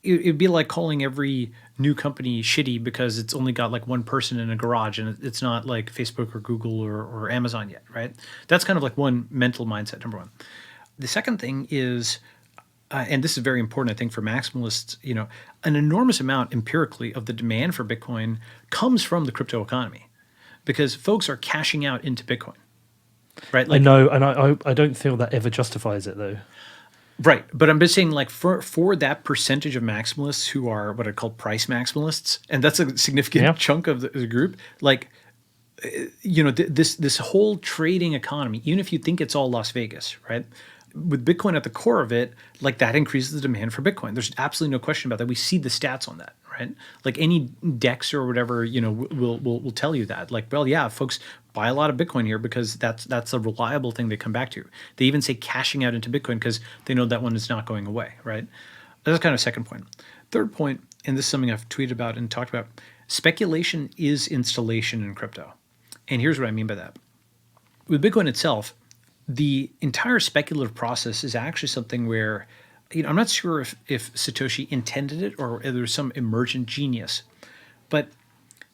S3: it'd be like calling every new company shitty because it's only got like one person in a garage and it's not like Facebook or Google or Amazon yet, right? That's kind of like one mental mindset, number one. The second thing is, and this is very important, I think, for maximalists, you know, an enormous amount empirically of the demand for Bitcoin comes from the crypto economy because folks are cashing out into Bitcoin, right? Like,
S2: I know, and I don't feel that ever justifies it though.
S3: Right. But I'm just saying, like, for that percentage of maximalists who are what I call price maximalists, and that's a significant chunk of the group, like, you know, this whole trading economy, even if you think it's all Las Vegas, right? With Bitcoin at the core of it, like that increases the demand for Bitcoin. There's absolutely no question about that. We see the stats on that, right? Like any DEX or whatever, you know, will tell you that. Like, well, yeah, folks buy a lot of Bitcoin here because that's a reliable thing they come back to. They even say cashing out into Bitcoin because they know that one is not going away, right? That's kind of second point. Third point, and this is something I've tweeted about and talked about, speculation is installation in crypto. And here's what I mean by that. With Bitcoin itself, the entire speculative process is actually something where, you know, I'm not sure if Satoshi intended it or if there's some emergent genius, but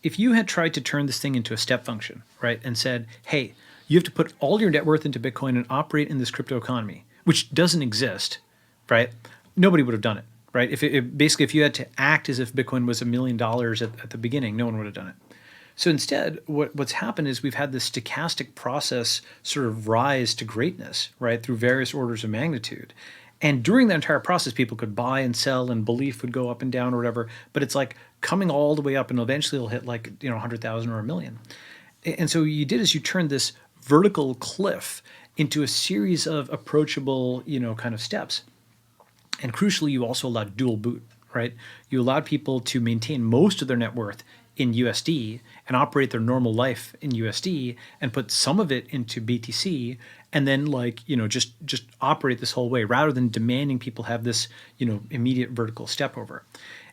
S3: if you had tried to turn this thing into a step function, right, and said, hey, you have to put all your net worth into Bitcoin and operate in this crypto economy, which doesn't exist, right, nobody would have done it, right? Basically, if you had to act as if Bitcoin was $1 million at the beginning, no one would have done it. So instead, what's happened is we've had this stochastic process sort of rise to greatness, right, through various orders of magnitude. And during that entire process, people could buy and sell and belief would go up and down or whatever. But it's like coming all the way up and eventually it'll hit like, you know, 100,000 or 1 million. And so you did is you turned this vertical cliff into a series of approachable, you know, kind of steps. And crucially, you also allowed dual boot, right? You allowed people to maintain most of their net worth in USD and operate their normal life in USD and put some of it into BTC and then like, you know, just operate this whole way rather than demanding people have this, you know, immediate vertical step over.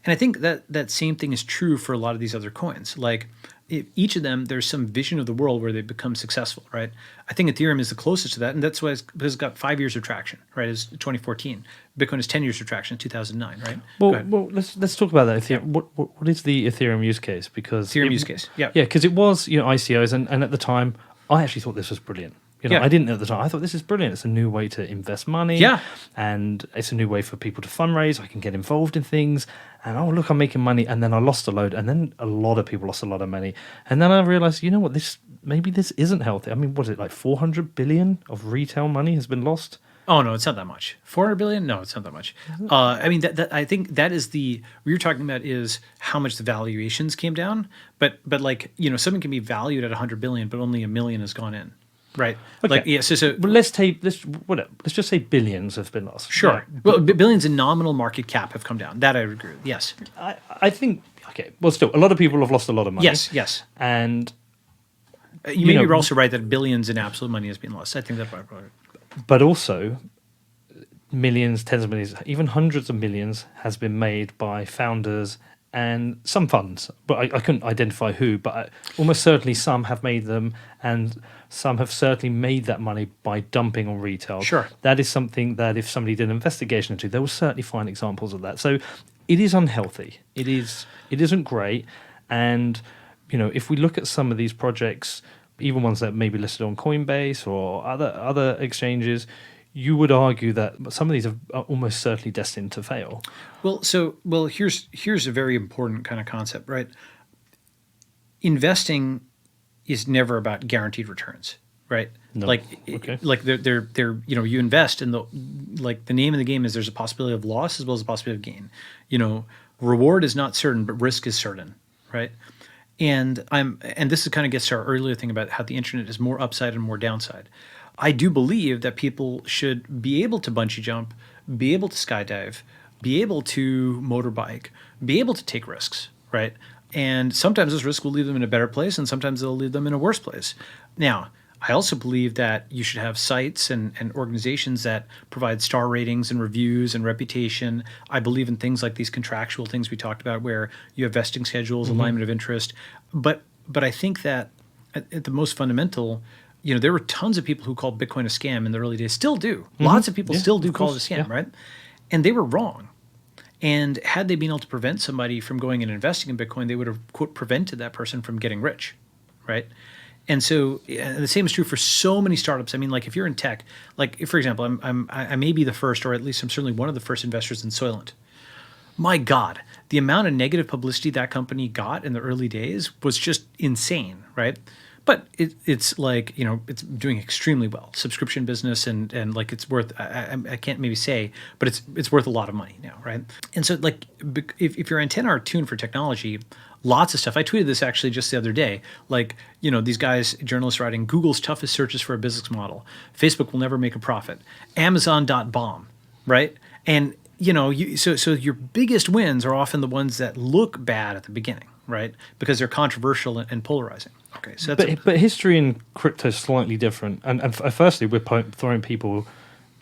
S3: And I think that same thing is true for a lot of these other coins. Like each of them, there's some vision of the world where they become successful, right? I think Ethereum is the closest to that. And that's why it's got 5 years of traction, right? It's 2014. Bitcoin is 10 years of traction, 2009, right?
S2: Well, let's talk about that. Ethereum.
S3: Yeah.
S2: What is the Ethereum use case? Because
S3: Ethereum use case, yeah.
S2: Yeah, because it was, you know, ICOs, and at the time, I actually thought this was brilliant. You know, I didn't at the time. I thought this is brilliant. It's a new way to invest money.
S3: Yeah.
S2: And it's a new way for people to fundraise. I can get involved in things. And oh, look, I'm making money. And then I lost a load. And then a lot of people lost a lot of money. And then I realized, you know what, maybe this isn't healthy. I mean, what is it, like 400 billion of retail money has been lost?
S3: Oh, no, it's not that much. 400 billion? No, it's not that much. I mean, I think that is what you're talking about is how much the valuations came down. But like, you know, something can be valued at 100 billion, but only $1 million has gone in. Right.
S2: Okay.
S3: Like, yeah, so
S2: well, let's just say billions have been lost.
S3: Sure. Yeah. Well, billions in nominal market cap have come down. That I agree with. Yes.
S2: I think, okay, well, still, a lot of people have lost a lot of money.
S3: Yes.
S2: And
S3: you're also right that billions in absolute money has been lost. I think that's probably right.
S2: But also, millions, tens of millions, even hundreds of millions has been made by founders and some funds, but I couldn't identify who, but almost certainly some have made them, and some have certainly made that money by dumping on retail.
S3: Sure.
S2: That is something that if somebody did an investigation into, they will certainly find examples of that. So it is unhealthy. It isn't great. And, you know, if we look at some of these projects, even ones that may be listed on Coinbase or other exchanges, you would argue that some of these are almost certainly destined to fail.
S3: Well, here's a very important kind of concept, right? Investing is never about guaranteed returns, right?
S2: No.
S3: Like,
S2: Okay.
S3: like they're you invest, and the name of the game is there's a possibility of loss as well as a possibility of gain. Reward is not certain, but risk is certain, right? And this is kind of gets to our earlier thing about how the internet is more upside and more downside. I do believe that people should be able to bungee jump, be able to skydive, be able to motorbike, be able to take risks, right? And sometimes those risks will leave them in a better place, and sometimes they'll leave them in a worse place. Now, I also believe that you should have sites and organizations that provide star ratings and reviews and reputation. I believe in things like these contractual things we talked about where you have vesting schedules, alignment of interest. But I think that at the most fundamental, there were tons of people who called Bitcoin a scam in the early days, still do. Lots of people still do call it a scam, right? And they were wrong. And had they been able to prevent somebody from going and investing in Bitcoin, they would have, quote, prevented that person from getting rich, right? And so the same is true for so many startups. I mean, like if you're in tech, like if, for example, I may be the first, or at least I'm certainly one of the first investors in Soylent. My God, the amount of negative publicity that company got in the early days was just insane, right? But it's like, it's doing extremely well. Subscription business and like it's worth, I can't maybe say, but it's worth a lot of money now, right? And so like if your antenna are tuned for technology, lots of stuff. I tweeted this actually just the other day. Like, these guys, journalists writing, Google's toughest searches for a business model. Facebook will never make a profit. Amazon.bomb, right? And, so your biggest wins are often the ones that look bad at the beginning, right? Because they're controversial and polarizing. Okay, so
S2: but history in crypto is slightly different. And firstly, we're throwing people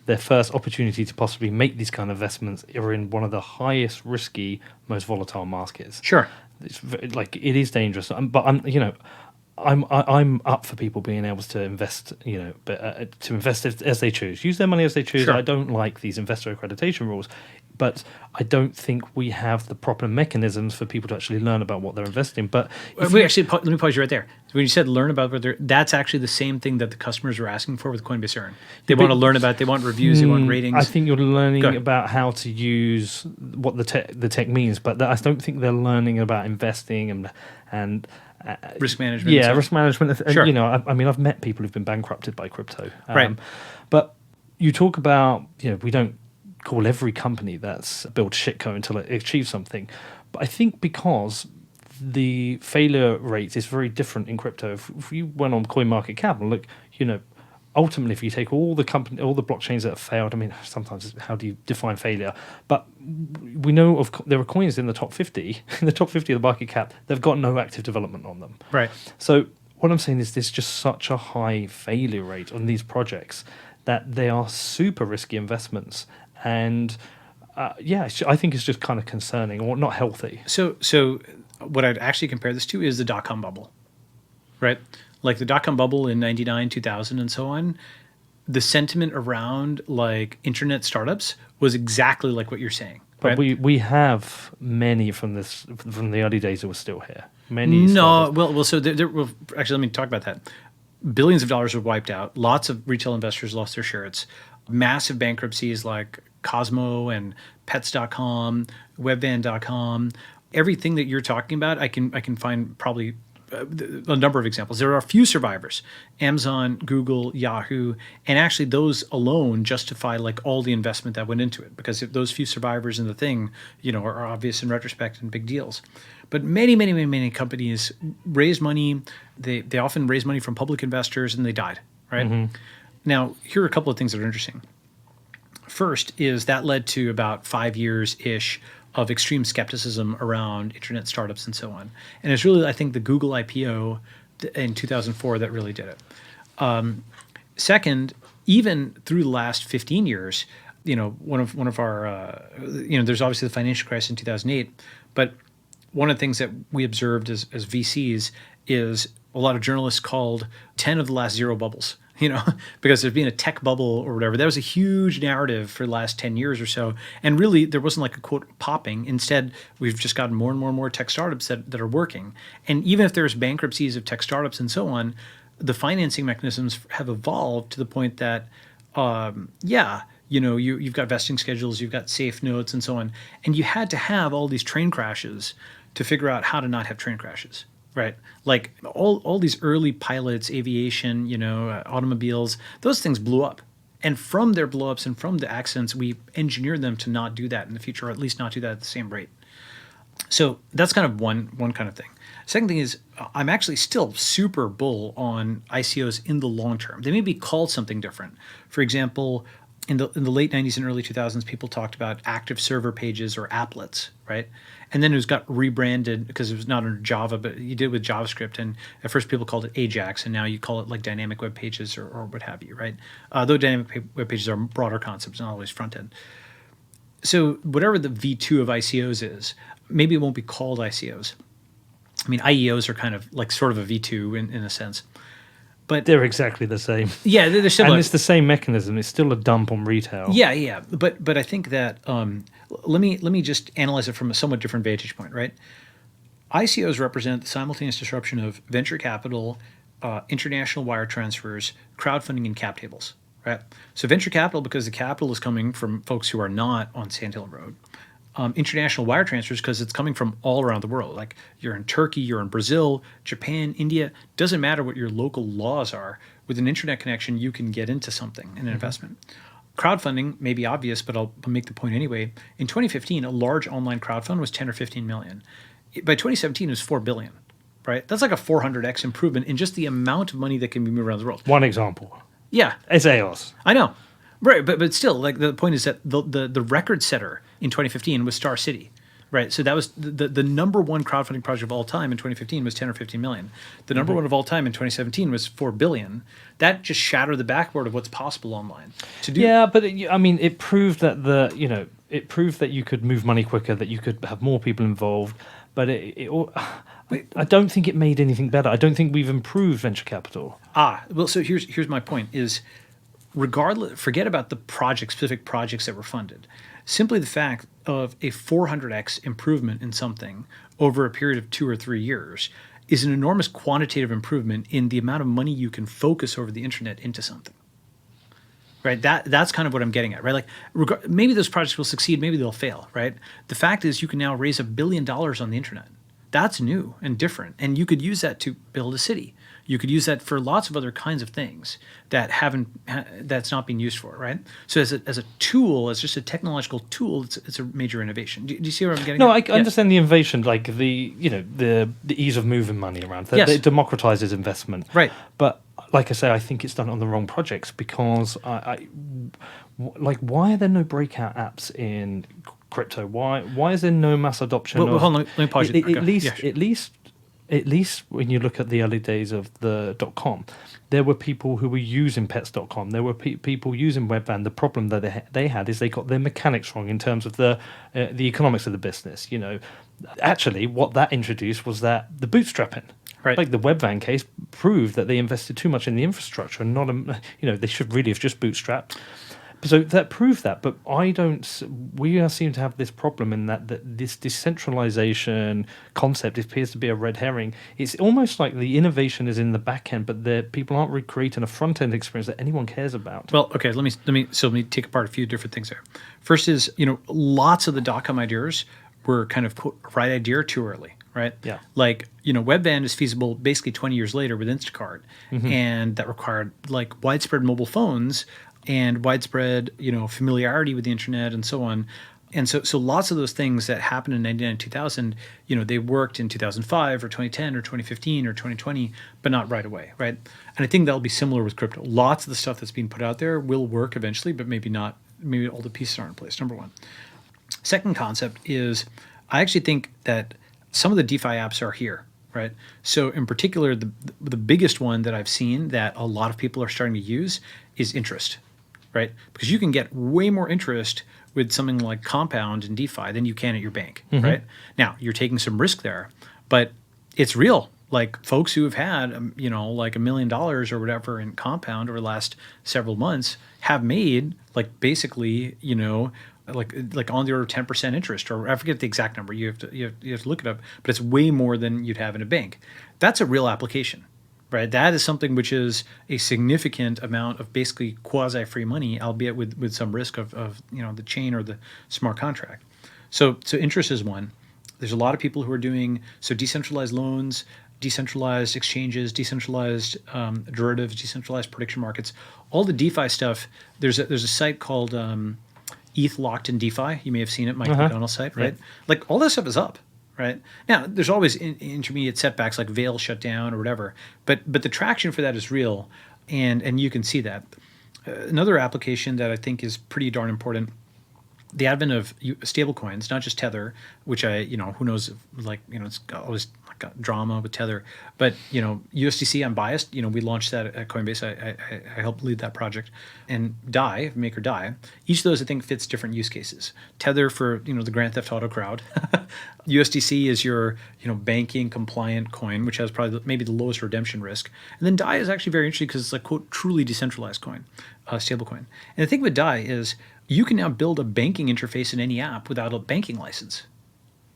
S2: their first opportunity to possibly make these kind of investments are in one of the highest risky, most volatile markets.
S3: Sure.
S2: It's like it is dangerous, but I'm up for people being able to invest, to invest as they choose, use their money as they choose.
S3: Sure.
S2: I don't like these investor accreditation rules, but I don't think we have the proper mechanisms for people to actually learn about what they're investing. But
S3: let me pause you right there. When you said learn about what that's actually the same thing that the customers are asking for with Coinbase Earn. They want to learn about, they want reviews, they want ratings.
S2: I think you're learning about how to use what the tech means, but I don't think they're learning about investing and
S3: risk management.
S2: Yeah, risk management.
S3: Sure.
S2: I mean, I've met people who've been bankrupted by crypto.
S3: Right.
S2: But you talk about, we don't call every company that's built shitcoin until it achieves something. But I think because the failure rate is very different in crypto. If you went on CoinMarketCap and look, ultimately, if you take all the blockchains that have failed, I mean, sometimes how do you define failure? But we know there are coins in the top 50, in the top 50 of the market cap, they've got no active development on them.
S3: Right.
S2: So what I'm saying is there's just such a high failure rate on these projects that they are super risky investments. And I think it's just kind of concerning or not healthy.
S3: So what I'd actually compare this to is the dot-com bubble, right? Like the dot-com bubble in 99, 2000 and so on, the sentiment around like internet startups was exactly like what you're saying.
S2: But
S3: right?
S2: we have many from the early days that were still here. Many.
S3: No,
S2: startups.
S3: well, so actually, let me talk about that. Billions of dollars were wiped out. Lots of retail investors lost their shirts. Massive bankruptcies like Cosmo and Pets.com, Webvan.com. Everything that you're talking about, I can find probably a number of examples. There are a few survivors: Amazon, Google, Yahoo, and actually those alone justify like all the investment that went into it, because if those few survivors in the thing, are obvious in retrospect and big deals. But many companies raised money. They often raised money from public investors and they died. Right. Mm-hmm. Now, here are a couple of things that are interesting. First is that led to about 5 years-ish of extreme skepticism around internet startups and so on. And it's really, I think, the Google IPO in 2004 that really did it. Second, even through the last 15 years, one of our, there's obviously the financial crisis in 2008, but one of the things that we observed as VCs is a lot of journalists called 10 of the last zero bubbles. Because there's been a tech bubble or whatever. That was a huge narrative for the last 10 years or so. And really, there wasn't like a quote popping. Instead, we've just gotten more and more tech startups that are working. And even if there's bankruptcies of tech startups and so on, the financing mechanisms have evolved to the point that, you've got vesting schedules, you've got safe notes, and so on, and you had to have all these train crashes to figure out how to not have train crashes, right? Like all these early pilots, aviation, automobiles, those things blew up. And from their blowups and from the accidents, we engineered them to not do that in the future, or at least not do that at the same rate. So that's kind of one kind of thing. Second thing is, I'm actually still super bull on ICOs in the long term. They may be called something different. For example, in the late 90s and early 2000s, people talked about active server pages or applets, right? And then it was got rebranded because it was not under Java, but you did it with JavaScript. And at first people called it Ajax, and now you call it like dynamic web pages or what have you, right? Though dynamic web pages are broader concepts, not always front end. So whatever the V2 of ICOs is, maybe it won't be called ICOs. I mean, IEOs are kind of like sort of a V2 in a sense. But
S2: they're exactly the same.
S3: Yeah, they're similar.
S2: And it's the same mechanism. It's still a dump on retail.
S3: Yeah. But I think that let me just analyze it from a somewhat different vantage point, right? ICOs represent the simultaneous disruption of venture capital, international wire transfers, crowdfunding, and cap tables, right? So venture capital, because the capital is coming from folks who are not on Sand Hill Road. International wire transfers because it's coming from all around the world. Like you're in Turkey, you're in Brazil, Japan, India. Doesn't matter what your local laws are. With an internet connection, you can get into something, an investment. Crowdfunding may be obvious, but I'll make the point anyway. In 2015, a large online crowdfund was 10 or 15 million. By 2017, it was 4 billion, right? That's like a 400x improvement in just the amount of money that can be moved around the world.
S2: One example.
S3: Yeah.
S2: It's EOS.
S3: I know. Right, but still, like the point is that the record setter in 2015 was Star City, right? So that was the number one crowdfunding project of all time in 2015 was 10 or 15 million. The number one of all time in 2017 was 4 billion. That just shattered the backboard of what's possible online.
S2: Yeah, but it proved that it proved that you could move money quicker, that you could have more people involved. But I don't think it made anything better. I don't think we've improved venture capital.
S3: Well, so here's my point is, regardless, forget about the specific projects that were funded. Simply the fact of a 400x improvement in something over a period of 2 or 3 years is an enormous quantitative improvement in the amount of money you can focus over the internet into something. Right? That's kind of what I'm getting at, right? Like maybe those projects will succeed, maybe they'll fail, right? The fact is you can now raise $1 billion on the internet. That's new and different. And you could use that to build a city. You could use that for lots of other kinds of things that's not being used for, right? So as a tool, as just a technological tool, it's a major innovation. Do you see where I'm getting?
S2: No, I understand the innovation, like the ease of moving money around. Yes. It democratizes investment,
S3: right?
S2: But like I say, I think it's done on the wrong projects because why are there no breakout apps in crypto? Why is there no mass adoption?
S3: Hold on, let me pause you.
S2: At least when you look at the early days of the .com, there were people who were using pets.com. There were people using Webvan. The problem that they had is they got their mechanics wrong in terms of the economics of the business. Actually, what that introduced was that the bootstrapping. Right. Like the Webvan case proved that they invested too much in the infrastructure and not, they should really have just bootstrapped. So that proved that, but we seem to have this problem in that this decentralization concept appears to be a red herring. It's almost like the innovation is in the back end, but people aren't recreating a front end experience that anyone cares about.
S3: Well, okay, let me take apart a few different things there. First is, lots of the .com ideas were kind of quote, right idea too early, right?
S2: Yeah.
S3: Like, Webvan is feasible basically 20 years later with Instacart, and that required like widespread mobile phones and widespread, familiarity with the internet and so on. And so lots of those things that happened in 99, 2000, they worked in 2005 or 2010 or 2015 or 2020, but not right away, right? And I think that'll be similar with crypto. Lots of the stuff that's being put out there will work eventually, but maybe not. Maybe all the pieces aren't in place, number one. Second concept is I actually think that some of the DeFi apps are here, right? So in particular, the biggest one that I've seen that a lot of people are starting to use is interest. Right? Because you can get way more interest with something like Compound and DeFi than you can at your bank, right? Now, you're taking some risk there, but it's real. Like folks who have had, like $1 million or whatever in Compound over the last several months have made like basically, like on the order of 10% interest, or I forget the exact number. You have to look it up, but it's way more than you'd have in a bank. That's a real application. right? That is something which is a significant amount of basically quasi-free money, albeit with some risk of the chain or the smart contract. So interest is one. There's a lot of people who are doing decentralized loans, decentralized exchanges, decentralized derivatives, decentralized prediction markets, all the DeFi stuff. There's a site called ETH Locked in DeFi. You may have seen it, Mike McConnell's site, right? Yeah. Like all that stuff is up, right? Now there's always intermediate setbacks like Veil shut down or whatever, but the traction for that is real, and you can see that. Another application that I think is pretty darn important. The advent of stable coins, not just Tether, which who knows, it's always got drama with Tether, but, USDC, I'm biased. We launched that at Coinbase. I helped lead that project. And DAI, Make or Die, each of those I think fits different use cases. Tether for, the Grand Theft Auto crowd. USDC is your, banking compliant coin, which has probably maybe the lowest redemption risk. And then DAI is actually very interesting because it's like, quote, truly decentralized coin, stable coin. And the thing with DAI is, you can now build a banking interface in any app without a banking license.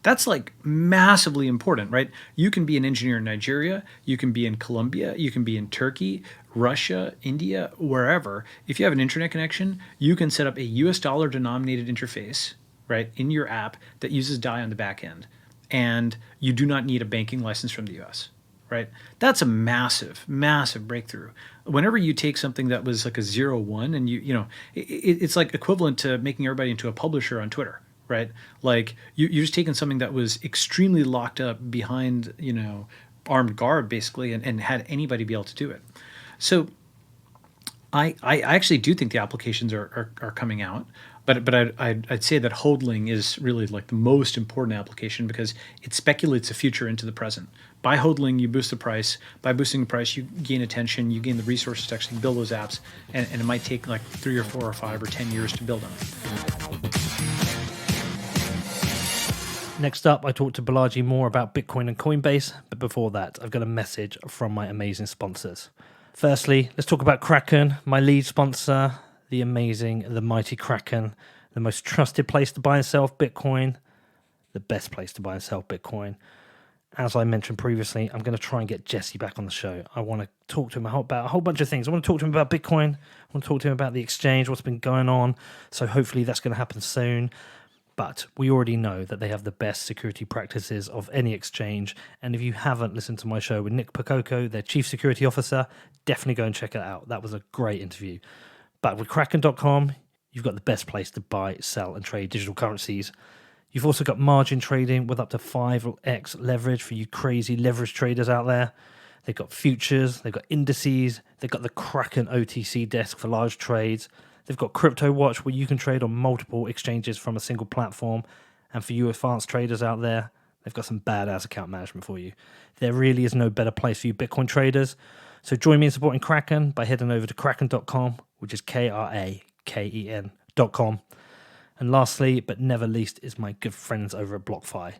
S3: That's like massively important, right? You can be an engineer in Nigeria, you can be in Colombia, you can be in Turkey, Russia, India, wherever. If you have an internet connection, you can set up a US dollar denominated interface, right, in your app that uses DAI on the back end. And you do not need a banking license from the US. Right? That's a massive, massive breakthrough. Whenever you take something that was like a 0-1 and it's like equivalent to making everybody into a publisher on Twitter, right? Like you're just taking something that was extremely locked up behind, armed guard basically, and had anybody be able to do it. So I actually do think the applications are coming out. But I'd say that hodling is really like the most important application because it speculates the future into the present. By hodling, you boost the price. By boosting the price, you gain attention, you gain the resources to actually build those apps, and it might take like 3 or 4 or 5 or 10 years to build them.
S2: Next up, I talked to Balaji more about Bitcoin and Coinbase, but before that, I've got a message from my amazing sponsors. Firstly, let's talk about Kraken, my lead sponsor. The amazing, the mighty Kraken, the most trusted place to buy and sell Bitcoin, the best place to buy and sell Bitcoin. As I mentioned previously, I'm going to try and get Jesse back on the show. I want to talk to him about a whole bunch of things. I want to talk to him about Bitcoin. I want to talk to him about the exchange, what's been going on. So hopefully that's going to happen soon. But we already know that they have the best security practices of any exchange. And if you haven't listened to my show with Nick Pokoko, their Chief Security Officer, definitely go and check it out. That was a great interview. But with Kraken.com, you've got the best place to buy, sell, and trade digital currencies. You've also got margin trading with up to 5x leverage for you crazy leverage traders out there. They've got futures, they've got indices, they've got the Kraken OTC desk for large trades. They've got Crypto Watch where you can trade on multiple exchanges from a single platform. And for you advanced traders out there, they've got some badass account management for you. There really is no better place for you Bitcoin traders. So join me in supporting Kraken by heading over to Kraken.com, which is Kraken.com. And lastly, but never least, is my good friends over at BlockFi.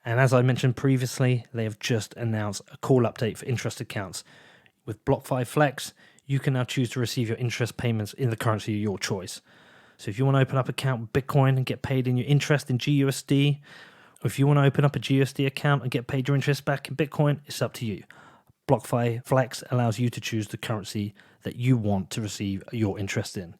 S2: And as I mentioned previously, they have just announced a call update for interest accounts. With BlockFi Flex, you can now choose to receive your interest payments in the currency of your choice. So if you want to open up an account with Bitcoin and get paid in your interest in GUSD, or if you want to open up a GUSD account and get paid your interest back in Bitcoin, it's up to you. BlockFi Flex allows you to choose the currency that you want to receive your interest in.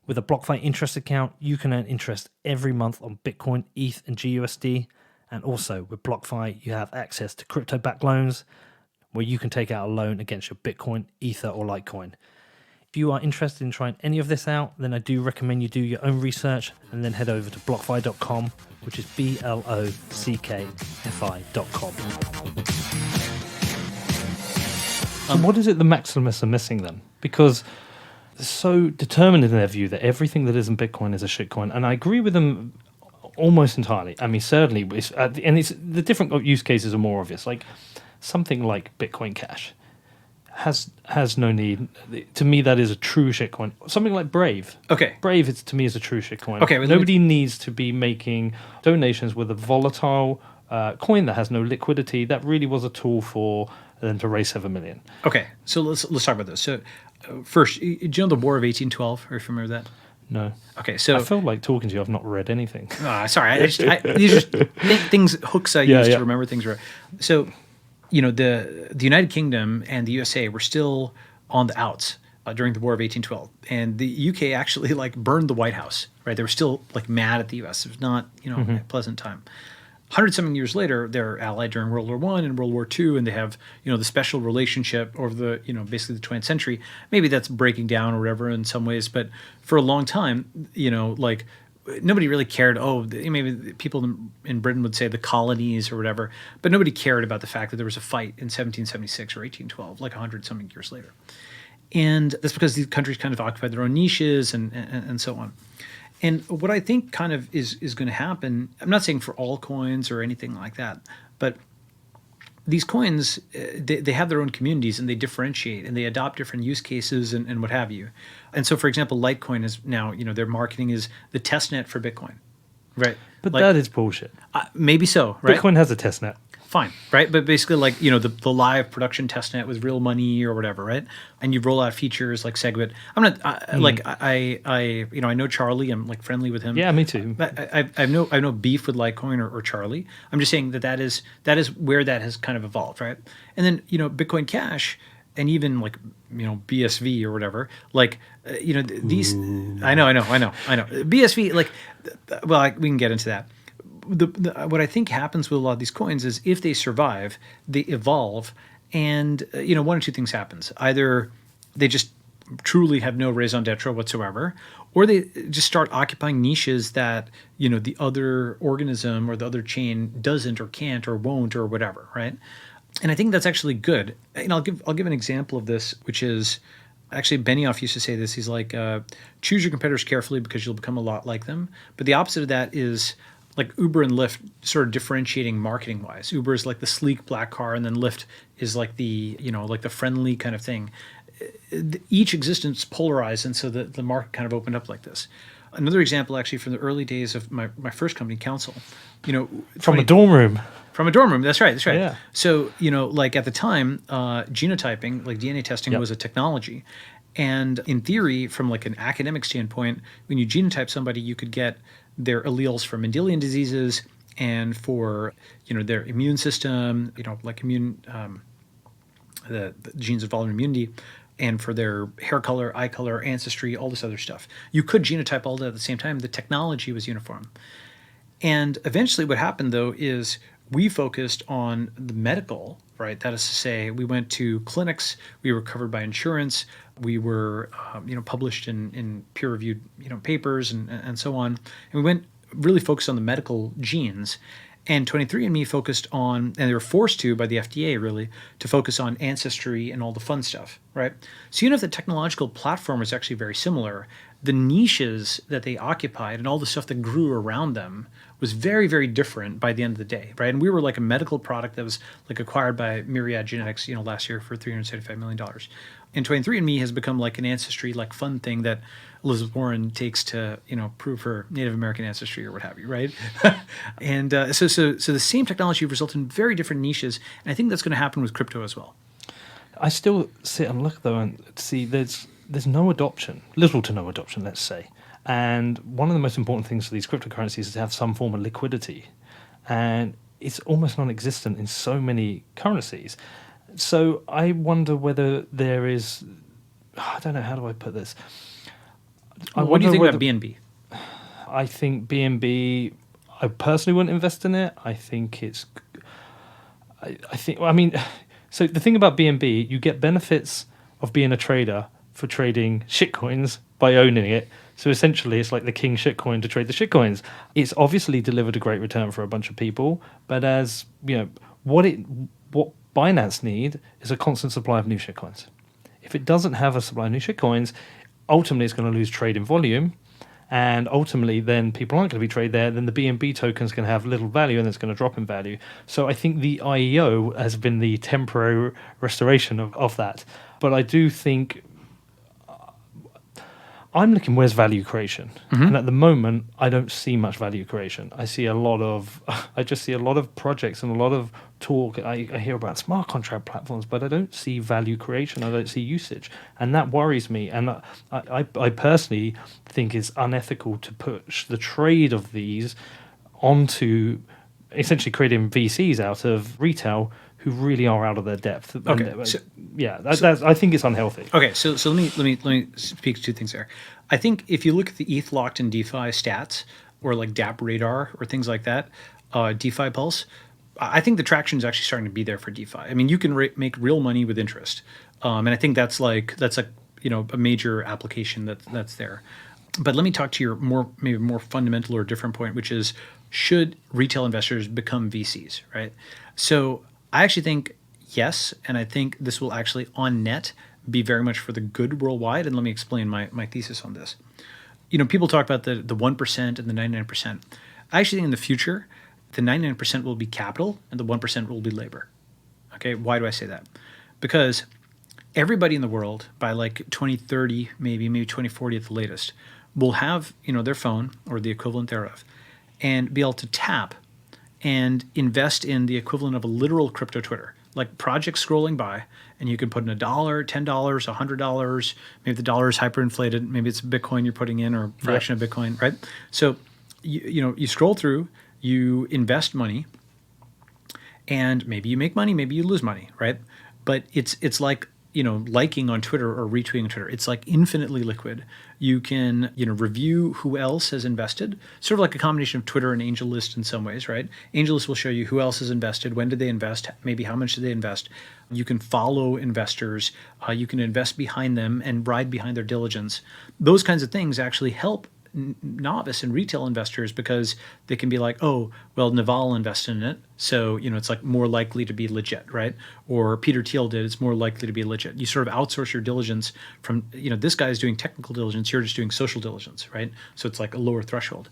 S2: With a BlockFi interest account, you can earn interest every month on Bitcoin, ETH, and GUSD. And also with BlockFi, you have access to crypto-backed loans where you can take out a loan against your Bitcoin, Ether, or Litecoin. If you are interested in trying any of this out, then I do recommend you do your own research and then head over to blockfi.com, which is BLOCKFI.com. What is it the maximalists are missing then? Because they're so determined in their view that everything that isn't Bitcoin is a shitcoin, and I agree with them almost entirely. I mean, certainly, it's the different use cases are more obvious. Like something like Bitcoin Cash has no need. To me, that is a true shitcoin. Something like Brave.
S3: Okay.
S2: Brave, to me, is a true shitcoin.
S3: Okay. Well,
S2: nobody needs to be making donations with a volatile coin that has no liquidity. That really was a tool for them to raise 7 million.
S3: Okay. So let's talk about this. So first, do you know the War of 1812? Are you familiar with that?
S2: No.
S3: Okay, so
S2: I feel like talking to you. I've not read anything.
S3: Sorry, these are things hooks I use to remember things. So the United Kingdom and the USA were still on the outs during the War of 1812, and the UK actually like burned the White House. Right, they were still like mad at the US. It was not a pleasant time. 100-something years later, they're allied during World War I and World War II, and they have the special relationship over the basically the 20th century. Maybe that's breaking down or whatever in some ways, but for a long time, like nobody really cared. Oh, maybe people in Britain would say the colonies or whatever, but nobody cared about the fact that there was a fight in 1776 or 1812, like 100-something years later. And that's because these countries kind of occupied their own niches and so on. And what I think kind of is going to happen, I'm not saying for all coins or anything like that, but these coins, they have their own communities and they differentiate and they adopt different use cases and what have you. And so, for example, Litecoin is now, their marketing is the testnet for Bitcoin, right?
S2: But that is bullshit.
S3: Maybe so, right?
S2: Bitcoin has a testnet.
S3: Fine, right? But basically, like, the live production testnet with real money or whatever, right? And you roll out features like SegWit. I'm not I know Charlie. I'm like friendly with him.
S2: Yeah, me too.
S3: I have no beef with Litecoin or Charlie. I'm just saying that is where that has kind of evolved, right? And then Bitcoin Cash and even like BSV or whatever, like these. I know. BSV, like, well, we can get into that. What I think happens with a lot of these coins is if they survive, they evolve, and one or two things happens. Either they just truly have no raison d'etre whatsoever, or they just start occupying niches that the other organism or the other chain doesn't or can't or won't or whatever, right? And I think that's actually good. And I'll give an example of this, which is actually Benioff used to say this. He's like, choose your competitors carefully because you'll become a lot like them. But the opposite of that is like Uber and Lyft sort of differentiating marketing wise. Uber is like the sleek black car, and then Lyft is like the like the friendly kind of thing. Each existence polarized, and so the market kind of opened up like this. Another example, actually, from the early days of my first company, Council,
S2: from a dorm room.
S3: From a dorm room, that's right.
S2: Yeah.
S3: So like at the time, genotyping, like DNA testing, was a technology. And in theory, from like an academic standpoint, when you genotype somebody, you could get their alleles for Mendelian diseases and for their immune system, like the genes involved in immunity, and for their hair color, eye color, ancestry, all this other stuff. You could genotype all that at the same time. The technology was uniform. And eventually what happened, though, is we focused on the medical, right? That is to say, we went to clinics, we were covered by insurance, we were published in peer-reviewed papers and so on. And we went really focused on the medical genes. And 23andMe focused on, and they were forced to by the FDA really, to focus on ancestry and all the fun stuff, right? So if the technological platform was actually very similar, the niches that they occupied and all the stuff that grew around them was very, very different by the end of the day, right? And we were like a medical product that was like acquired by Myriad Genetics, last year for $375 million. And 23andMe has become like an ancestry, like fun thing that Elizabeth Warren takes to, prove her Native American ancestry or what have you, right? And so the same technology results in very different niches, and I think that's going to happen with crypto as well.
S2: I still sit and look though and see there's no adoption, little to no adoption, let's say. And one of the most important things for these cryptocurrencies is to have some form of liquidity, and it's almost non-existent in so many currencies. So I wonder whether there is, I don't know, how do I put this?
S3: What do you think about BNB?
S2: I think BNB, I personally wouldn't invest in it. I think it's, so the thing about BNB, you get benefits of being a trader for trading shitcoins by owning it. So essentially, it's like the king shitcoin to trade the shitcoins. It's obviously delivered a great return for a bunch of people, but as what Binance need is a constant supply of new shitcoins. If it doesn't have a supply of new shitcoins, ultimately it's going to lose trade in volume, and ultimately then people aren't going to be trade there. Then the BNB token is going to have little value, and it's going to drop in value. So I think the IEO has been the temporary restoration of that. But I do think I'm looking where's value creation, and at the moment I don't see much value creation. I just see a lot of projects and a lot of talk. I hear about smart contract platforms, but I don't see value creation. I don't see usage, and that worries me. And I personally think it's unethical to push the trade of these onto essentially creating VCs out of retail who really are out of their depth.
S3: Okay,
S2: And,
S3: so-
S2: that's, I think it's unhealthy.
S3: Okay, so let me speak to two things there. I think if you look at the ETH locked in DeFi stats or like DApp Radar or things like that, DeFi Pulse, I think the traction is actually starting to be there for DeFi. I mean, you can make real money with interest, and I think that's a major application that's there. But let me talk to your maybe more fundamental or different point, which is, should retail investors become VCs, right? So I actually think yes, and I think this will actually on net be very much for the good worldwide. And let me explain my thesis on this. People talk about the 1% and the 99%. I actually think in the future, the 99% will be capital and the 1% will be labor. Okay, why do I say that? Because everybody in the world by like 2030, maybe 2040 at the latest, will have their phone or the equivalent thereof, and be able to tap and invest in the equivalent of a literal crypto Twitter, like projects scrolling by, and you can put in $1, $10, $100. Maybe the dollar is hyperinflated. Maybe it's Bitcoin you're putting in or a fraction of Bitcoin, right? So you scroll through, you invest money, and maybe you make money, maybe you lose money, right? But it's like liking on Twitter or retweeting on Twitter. It's like infinitely liquid. You can, review who else has invested, sort of like a combination of Twitter and AngelList in some ways, right? AngelList will show you who else has invested, when did they invest, maybe how much did they invest. You can follow investors. You can invest behind them and ride behind their diligence. Those kinds of things actually help novice and retail investors, because they can be like, oh, well, Naval invested in it, so it's like more likely to be legit, right? Or Peter Thiel did, it's more likely to be legit. You sort of outsource your diligence from this guy is doing technical diligence, you're just doing social diligence, right? So it's like a lower threshold.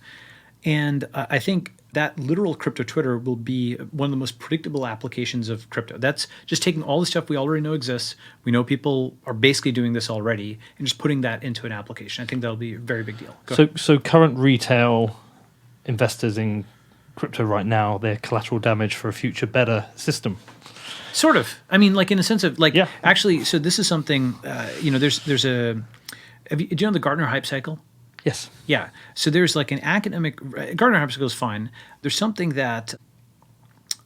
S3: And I think that literal crypto Twitter will be one of the most predictable applications of crypto. That's just taking all the stuff we already know exists. We know people are basically doing this already, and just putting that into an application. I think that'll be a very big deal.
S2: So current retail investors in crypto right now, they're collateral damage for a future better system.
S3: Sort of. I mean, like in a sense of like,
S2: Yeah.
S3: actually, so this is something, there's do you know the Gartner hype cycle?
S2: Yes.
S3: Yeah. So there's like an academic, Gartner hype cycle is fine. There's something that,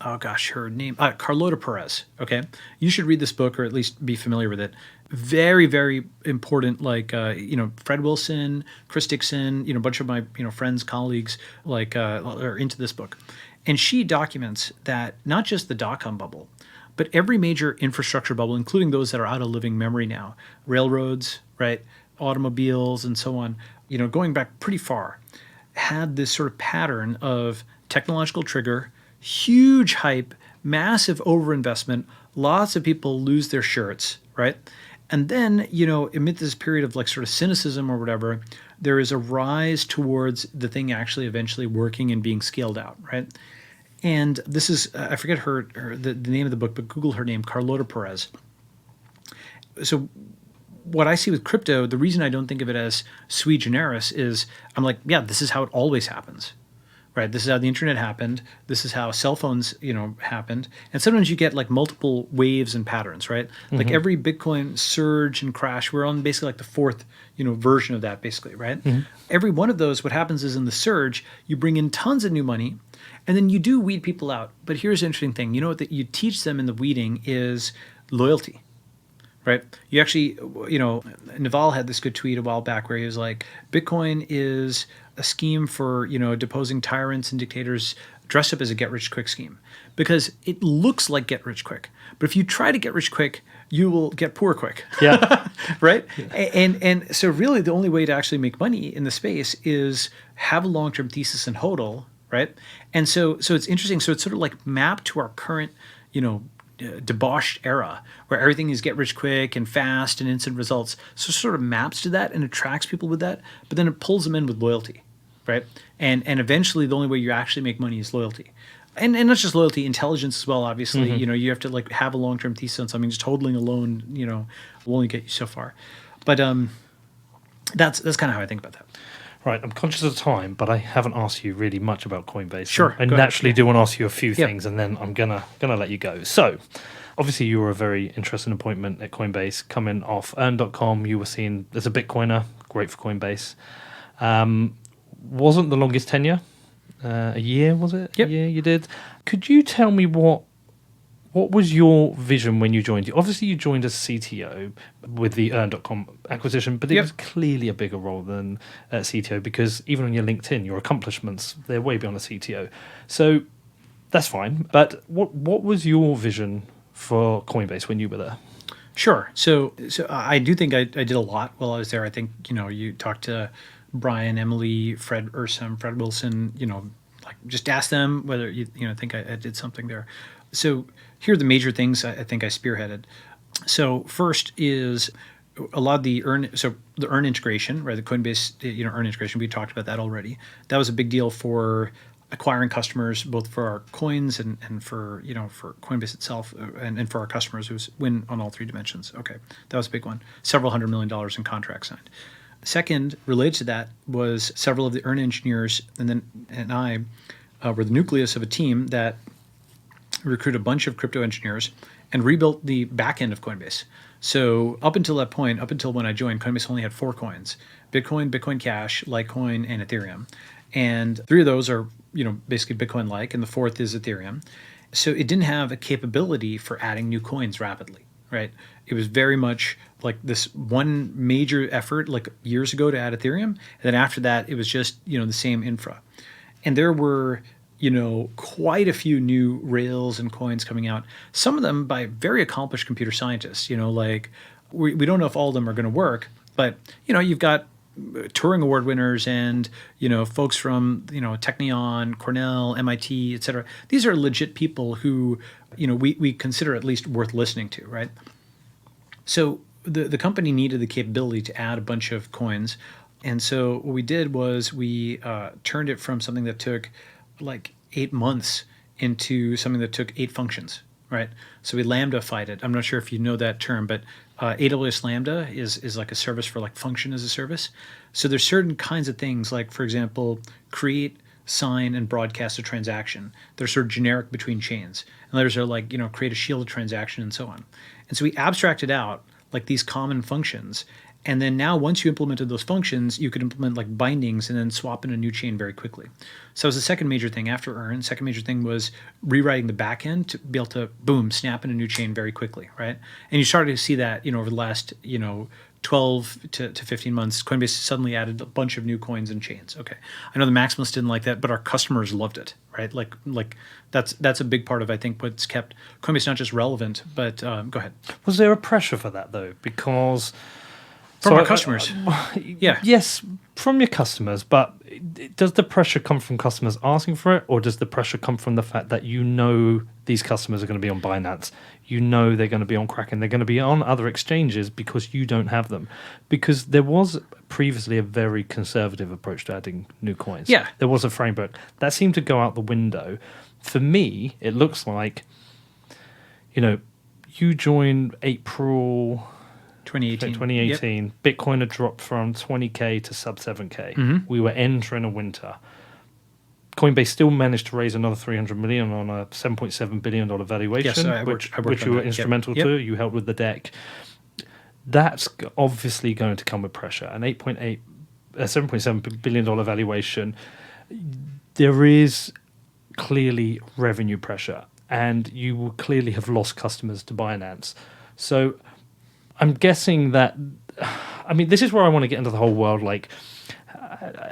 S3: oh gosh, her name, Carlota Perez. Okay. You should read this book, or at least be familiar with it. Very, very important. Like, Fred Wilson, Chris Dixon, a bunch of my, friends, colleagues, are into this book. And she documents that not just the dot-com bubble, but every major infrastructure bubble, including those that are out of living memory now, railroads, right, automobiles, and so on, going back pretty far, had this sort of pattern of technological trigger, huge hype, massive overinvestment, lots of people lose their shirts, right? And then, amid this period of like sort of cynicism or whatever, there is a rise towards the thing actually eventually working and being scaled out, right? And this is, I forget the name of the book, but Google her name, Carlota Perez. So what I see with crypto, the reason I don't think of it as sui generis is I'm like, yeah, this is how it always happens, right? This is how the internet happened. This is how cell phones, happened. And sometimes you get like multiple waves and patterns, right? Mm-hmm. Like every Bitcoin surge and crash, we're on basically like the fourth, version of that basically, right? Mm-hmm. Every one of those, what happens is in the surge, you bring in tons of new money, and then you do weed people out. But here's the interesting thing. What that you teach them in the weeding is loyalty. Right. You actually, Naval had this good tweet a while back where he was like, Bitcoin is a scheme for, deposing tyrants and dictators dressed up as a get-rich-quick scheme, because it looks like get-rich-quick. But if you try to get rich quick, you will get poor quick.
S2: Yeah.
S3: Right. And so really the only way to actually make money in the space is have a long-term thesis and hodl. Right. And so it's interesting. So it's sort of like mapped to our current, debauched era where everything is get rich quick and fast and instant results. So it sort of maps to that and attracts people with that, but then it pulls them in with loyalty, right? And eventually the only way you actually make money is loyalty. And not just loyalty, intelligence as well, obviously. Mm-hmm. You have to like have a long-term thesis on something. Just hodling alone, will only get you so far. But that's kind of how I think about that.
S2: Right, I'm conscious of time, but I haven't asked you really much about Coinbase.
S3: Sure.
S2: I naturally do want to ask you a few things, and then I'm gonna let you go. So, obviously, you were a very interesting appointment at Coinbase, coming off Earn.com. You were seen as a Bitcoiner, great for Coinbase. Wasn't the longest tenure, a year, was it?
S3: Yep.
S2: A year you did. Could you tell me what What was your vision when you joined? Obviously, you joined as CTO with the Earn.com acquisition, but it was clearly a bigger role than CTO, because even on your LinkedIn, your accomplishments, they're way beyond a CTO. So that's fine. But what was your vision for Coinbase when you were there?
S3: Sure. So I do think I did a lot while I was there. I think, you talked to Brian, Emily, Fred Ursum, Fred Wilson, like just ask them whether you think I did something there. So here are the major things I think I spearheaded. So first is a lot of the Earn integration, right? The Coinbase, Earn integration. We talked about that already. That was a big deal for acquiring customers, both for our coins and for for Coinbase itself, and for our customers. It was win on all three dimensions. Okay, that was a big one. Several $100 million in contracts signed. Second, related to that, was several of the Earn engineers and I were the nucleus of a team that recruited a bunch of crypto engineers and rebuilt the back end of Coinbase. So up until that point, up until when I joined, Coinbase only had 4 coins: Bitcoin, Bitcoin Cash, Litecoin, and Ethereum. And 3 of those are basically Bitcoin-like, and the 4th is Ethereum. So it didn't have a capability for adding new coins rapidly, right? It was very much like this one major effort like years ago to add Ethereum. And then after that, it was just, the same infra. And there were, quite a few new rails and coins coming out, some of them by very accomplished computer scientists, like we don't know if all of them are going to work, but, you've got Turing Award winners and, folks from, Technion, Cornell, MIT, et cetera. These are legit people who, we consider at least worth listening to, right? So the company needed the capability to add a bunch of coins. And so what we did was we turned it from something that took like 8 months into something that took 8 functions, right? So we Lambda-fied it. I'm not sure if you know that term, but AWS Lambda is like a service for like function as a service. So there's certain kinds of things like, for example, create, sign, and broadcast a transaction. They're sort of generic between chains. And others are like, create a shielded transaction and so on. And so we abstracted out like these common functions. And then now once you implemented those functions, you could implement like bindings and then swap in a new chain very quickly. So that was the second major thing after Earn. Second major thing was rewriting the backend to be able to, boom, snap in a new chain very quickly, right? And you started to see that, over the last, 12 to 15 months, Coinbase suddenly added a bunch of new coins and chains. Okay. I know the maximalists didn't like that, but our customers loved it, right? Like that's a big part of, I think, what's kept Coinbase not just relevant, but go ahead.
S2: Was there a pressure for that though? Because
S3: from our customers. Yeah.
S2: Yes, from your customers, but does the pressure come from customers asking for it, or does the pressure come from the fact that these customers are going to be on Binance, they're going to be on Kraken, they're going to be on other exchanges because you don't have them? Because there was previously a very conservative approach to adding new coins.
S3: Yeah.
S2: There was a framework. That seemed to go out the window. For me, it looks like, you joined April
S3: 2018.
S2: Yep. Bitcoin had dropped from 20K to sub 7K.
S3: Mm-hmm.
S2: We were entering a winter. Coinbase still managed to raise another $300 million on a $7.7 billion valuation,
S3: Yes,
S2: which you were instrumental to. You helped with the deck. That's obviously going to come with pressure. An $7.7 billion valuation, there is clearly revenue pressure, and you will clearly have lost customers to Binance. So I'm guessing that, this is where I want to get into the whole world. Like,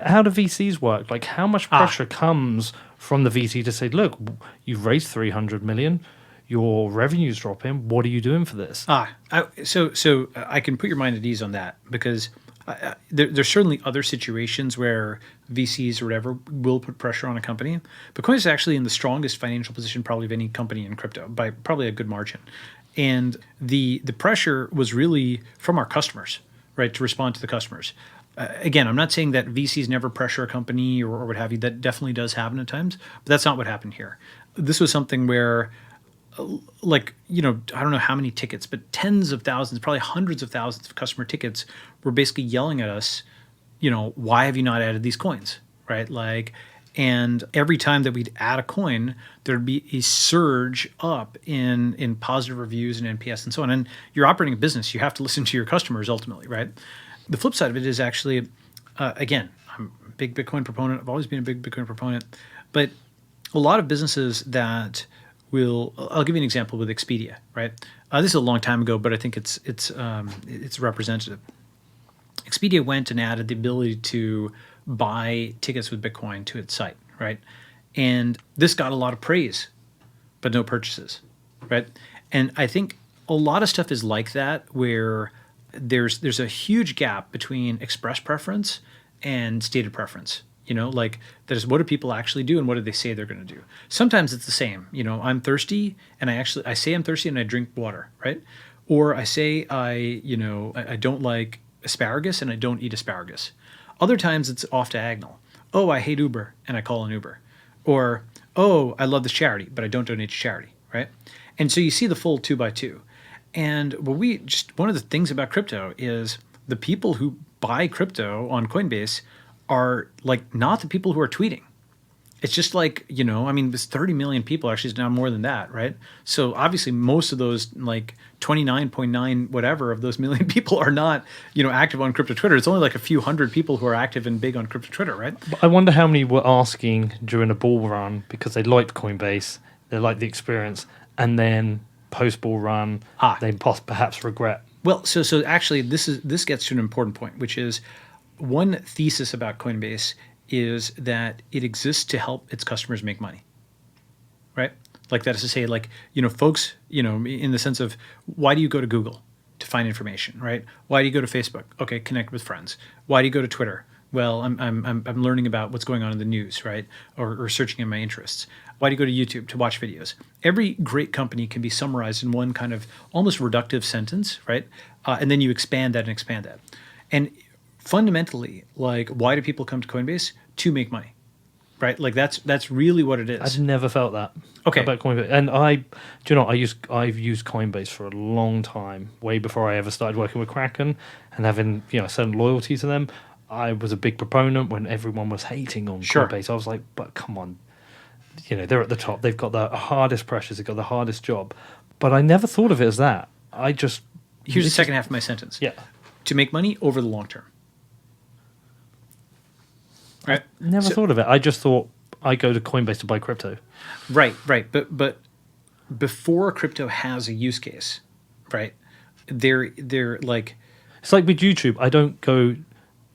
S2: how do VCs work? Like, how much pressure comes from the VC to say, look, you've raised 300 million, your revenue's dropping. What are you doing for this?
S3: So I can put your mind at ease on that, because there's certainly other situations where VCs or whatever will put pressure on a company. But Coinbase is actually in the strongest financial position probably of any company in crypto by probably a good margin. And the pressure was really from our customers, right, to respond to the customers. Again, I'm not saying that VCs never pressure a company or what have you. That definitely does happen at times, but that's not what happened here. This was something where, I don't know how many tickets, but tens of thousands, probably hundreds of thousands of customer tickets were basically yelling at us, why have you not added these coins, right? And every time that we'd add a coin, there'd be a surge up in positive reviews and NPS and so on. And you're operating a business. You have to listen to your customers ultimately, right? The flip side of it is actually, again, I'm a big Bitcoin proponent. I've always been a big Bitcoin proponent. But a lot of businesses that I'll give you an example with Expedia, right? This is a long time ago, but I think it's representative. Expedia went and added the ability to buy tickets with Bitcoin to its site, right? And this got a lot of praise, but no purchases, right? And I think a lot of stuff is like that, where there's a huge gap between express preference and stated preference. Like there's what do people actually do and what do they say they're going to do. Sometimes it's the same. I'm thirsty and I say I'm thirsty and I drink water, right? Or I say I don't like asparagus and I don't eat asparagus. Other times it's off diagonal. Oh, I hate Uber and I call an Uber. Or, oh, I love this charity, but I don't donate to charity, right? And so you see the full 2x2. And one of the things about crypto is the people who buy crypto on Coinbase are like not the people who are tweeting. It's just like, there's 30 million people, actually it's now more than that, right? So obviously most of those, like 29.9 whatever of those million people are not, active on crypto Twitter. It's only like a few hundred people who are active and big on crypto Twitter, right?
S2: I wonder how many were asking during a bull run because they liked Coinbase, they liked the experience, and then post bull run, they perhaps regret.
S3: Well, so actually this gets to an important point, which is one thesis about Coinbase is that it exists to help its customers make money, right? Like that is to say, like, folks, in the sense of why do you go to Google? To find information, right? Why do you go to Facebook? Okay, connect with friends. Why do you go to Twitter? Well, I'm learning about what's going on in the news, right? Or searching in my interests. Why do you go to YouTube? To watch videos. Every great company can be summarized in one kind of almost reductive sentence, right? And then you expand that and expand that. And fundamentally, like, why do people come to Coinbase? To make money, right? Like that's really what it is.
S2: I've never felt that.
S3: Okay.
S2: About Coinbase, and I've used Coinbase for a long time, way before I ever started working with Kraken and having a certain loyalty to them. I was a big proponent when everyone was hating on Coinbase. I was like, but come on, they're at the top. They've got the hardest pressures. They've got the hardest job. But I never thought of it as that. Here's
S3: the second half of my sentence.
S2: Yeah.
S3: To make money over the long term. Right.
S2: Never thought of it. I just thought I go to Coinbase to buy crypto.
S3: Right. But before crypto has a use case, right? They're like,
S2: it's like with YouTube. I don't go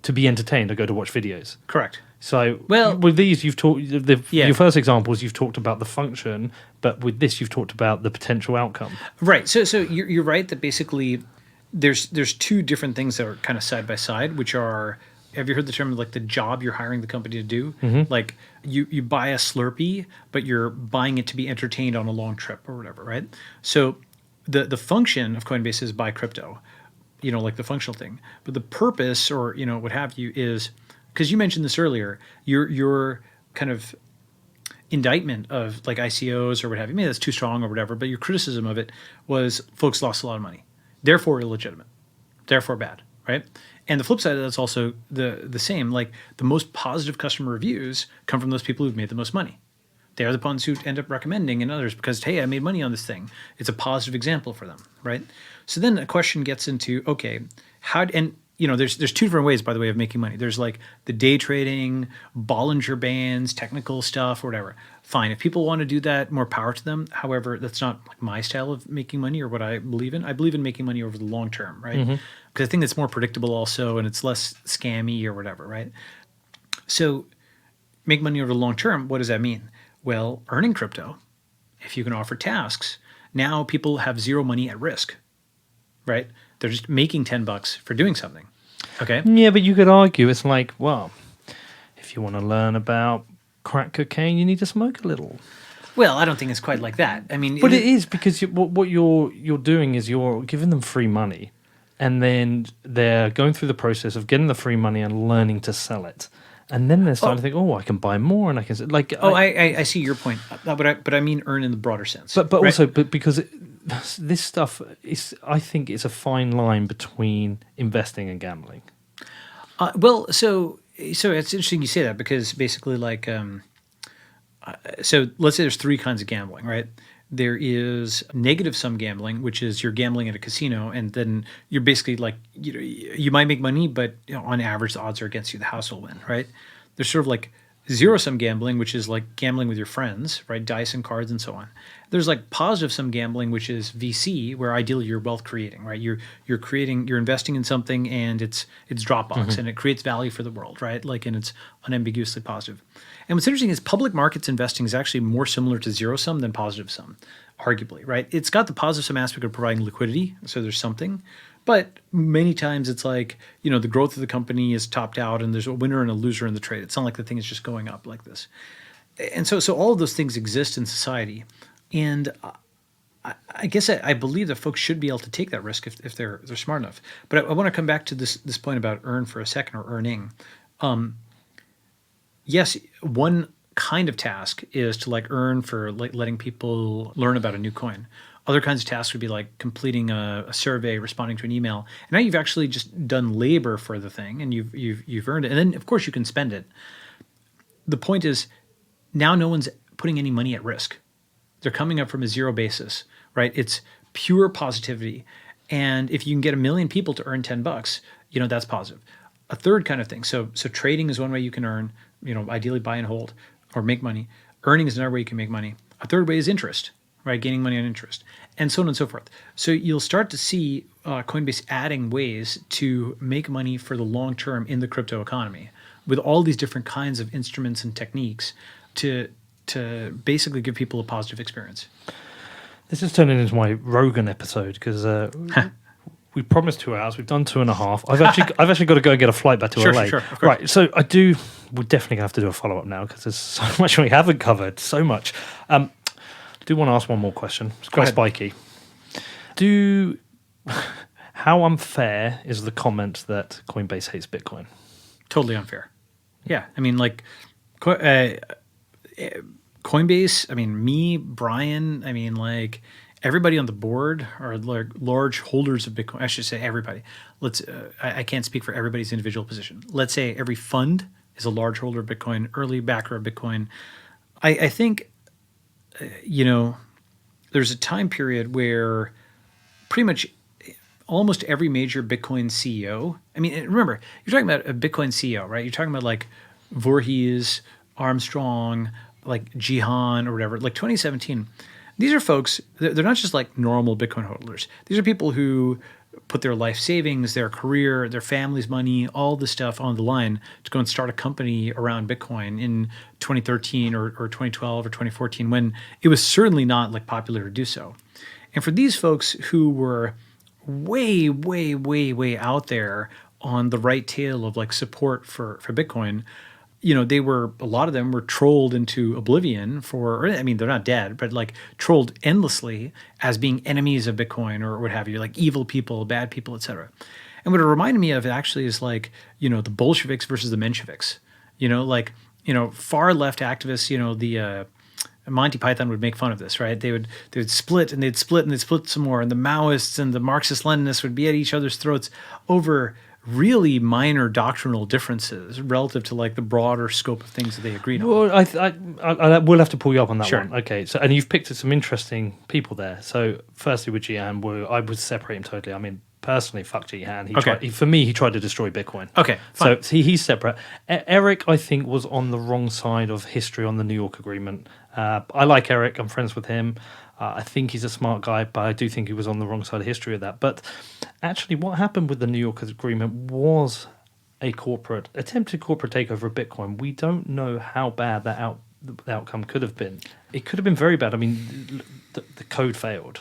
S2: to be entertained. I go to watch videos.
S3: Correct.
S2: So
S3: well,
S2: with these, you've talked. Your first examples, you've talked about the function, but with this, you've talked about the potential outcome.
S3: Right. So you're right that basically there's two different things that are kind of side by side, which are. Have you heard the term like the job you're hiring the company to do? Mm-hmm. Like you buy a Slurpee, but you're buying it to be entertained on a long trip or whatever, right? So the function of Coinbase is buy crypto, like the functional thing. But the purpose or what have you is because you mentioned this earlier, your kind of indictment of like ICOs or what have you. Maybe that's too strong or whatever, but your criticism of it was folks lost a lot of money, therefore illegitimate, therefore bad, right? And the flip side of that's also the same. Like the most positive customer reviews come from those people who've made the most money. They are the ones who end up recommending in others because, hey, I made money on this thing. It's a positive example for them, right? So then a question gets into, okay, there's two different ways, by the way, of making money. There's like the day trading, Bollinger Bands, technical stuff, or whatever. Fine. If people want to do that, more power to them. However, that's not like my style of making money or what I believe in. I believe in making money over the long term, right? Mm-hmm. Because I think it's more predictable also and it's less scammy or whatever, right? So make money over the long term, what does that mean? Well, earning crypto, if you can offer tasks, now people have zero money at risk, right? They're just making $10 for doing something. Okay.
S2: Yeah, but you could argue it's like, well, if you want to learn about crack cocaine, you need to smoke a little.
S3: Well, I don't think it's quite like that. I mean,
S2: but it is because what you're doing is you're giving them free money, and then they're going through the process of getting the free money and learning to sell it, and then they're starting to think, oh, I can buy more, and I can like.
S3: I see your point, but I mean earn in the broader sense.
S2: But right? Also, because this stuff is, I think, it's a fine line between investing and gambling.
S3: So it's interesting you say that because basically, like, so let's say there's three kinds of gambling, right? There is negative sum gambling, which is you're gambling at a casino, and then you're basically like, you might make money, but on average, the odds are against you. The house will win, right? There's sort of like zero-sum gambling, which is like gambling with your friends, right? Dice and cards and so on. There's like positive-sum gambling, which is VC, where ideally you're wealth creating, right? You're investing in something and it's Dropbox and it creates value for the world, right? Like, and it's unambiguously positive. And what's interesting is public markets investing is actually more similar to zero-sum than positive-sum, arguably, right? It's got the positive-sum aspect of providing liquidity, so there's something. But many times it's like, the growth of the company is topped out and there's a winner and a loser in the trade. It's not like the thing is just going up like this. And so all of those things exist in society. And I guess I believe that folks should be able to take that risk if they're smart enough. But I want to come back to this point about earn for a second, or earning. Yes, one kind of task is to like earn for like letting people learn about a new coin. Other kinds of tasks would be like completing a survey, responding to an email. And now you've actually just done labor for the thing and you've earned it. And then of course you can spend it. The point is now no one's putting any money at risk. They're coming up from a zero basis, right? It's pure positivity. And if you can get 1 million people to earn $10, that's positive. A third kind of thing. So trading is one way you can earn, ideally buy and hold or make money. Earning is another way you can make money. A third way is interest, right? Gaining money on interest, and so on and so forth. So you'll start to see Coinbase adding ways to make money for the long term in the crypto economy with all these different kinds of instruments and techniques to basically give people a positive experience.
S2: This is turning into my Rogan episode because we promised 2 hours. We've done 2.5. I've actually got to go and get a flight back to LA.
S3: Sure,
S2: right. So we're definitely gonna have to do a follow up now because there's so much we haven't covered. So much. I do want to ask one more question. It's quite spiky. How unfair is the comment that Coinbase hates Bitcoin?
S3: Totally unfair. Yeah, I mean, like Coinbase. I mean, me, Brian. I mean, like everybody on the board are like large holders of Bitcoin. I should say everybody. I can't speak for everybody's individual position. Let's say every fund is a large holder of Bitcoin, early backer of Bitcoin. I think, there's a time period where pretty much almost every major Bitcoin CEO, I mean, remember, you're talking about a Bitcoin CEO, right? You're talking about like Voorhees, Armstrong, like Jihan or whatever, like 2017. These are folks, they're not just like normal Bitcoin holders. These are people who put their life savings, their career, their family's money, all this stuff on the line to go and start a company around Bitcoin in 2013 or 2012 or 2014, when it was certainly not like popular to do so. And for these folks who were way, way, way, way out there on the right tail of like support for Bitcoin, a lot of them were trolled into oblivion they're not dead, but like trolled endlessly as being enemies of Bitcoin or what have you, like evil people, bad people, etc. And what it reminded me of actually is like, the Bolsheviks versus the Mensheviks, far left activists, the Monty Python would make fun of this, right? They would split and they'd split and they'd split some more. And the Maoists and the Marxist-Leninists would be at each other's throats over really minor doctrinal differences relative to like the broader scope of things that they agreed on.
S2: Well, I will have to pull you up on that
S3: Sure.
S2: one. Okay, so and you've picked some interesting people there. So firstly with Jihan, I would separate him totally. I mean, personally, fuck Jihan. For me, he tried to destroy Bitcoin.
S3: Okay, fine.
S2: So he's separate. Eric, I think, was on the wrong side of history on the New York Agreement. I like Eric. I'm friends with him. I think he's a smart guy, but I do think he was on the wrong side of history of that. But actually, what happened with the New York Agreement was a attempted corporate takeover of Bitcoin. We don't know how bad the outcome could have been. It could have been very bad. I mean, the code failed.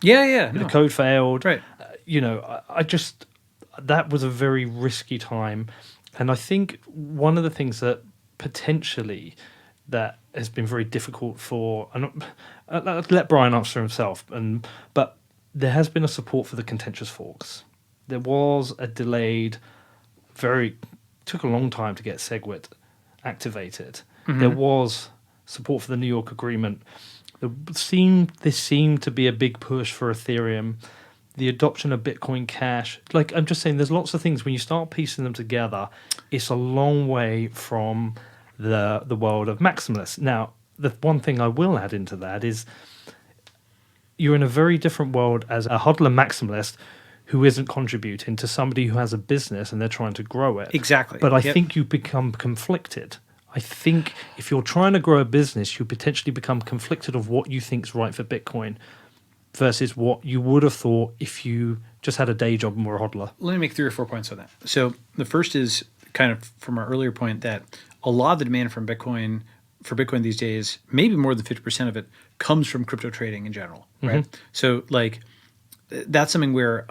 S3: Yeah.
S2: The code failed.
S3: Right.
S2: That was a very risky time. And I think one of the things that potentially that has been very difficult for, let Brian answer himself, but there has been a support for the contentious forks. There was a took a long time to get SegWit activated. Mm-hmm. There was support for the New York Agreement. There seemed to be a big push for Ethereum, the adoption of Bitcoin Cash. Like, I'm just saying, there's lots of things when you start piecing them together. It's a long way from the world of maximalists. Now, the one thing I will add into that is you're in a very different world as a hodler maximalist who isn't contributing to somebody who has a business and they're trying to grow it.
S3: Exactly.
S2: But I think you become conflicted I think if you're trying to grow a business, you potentially become conflicted of what you think is right for Bitcoin versus what you would have thought if you just had a day job and were a hodler.
S3: Let me make 3 or 4 points on that. So the first is kind of from our earlier point that a lot of the demand for Bitcoin these days, maybe more than 50% of it, comes from crypto trading in general, right? So like that's something where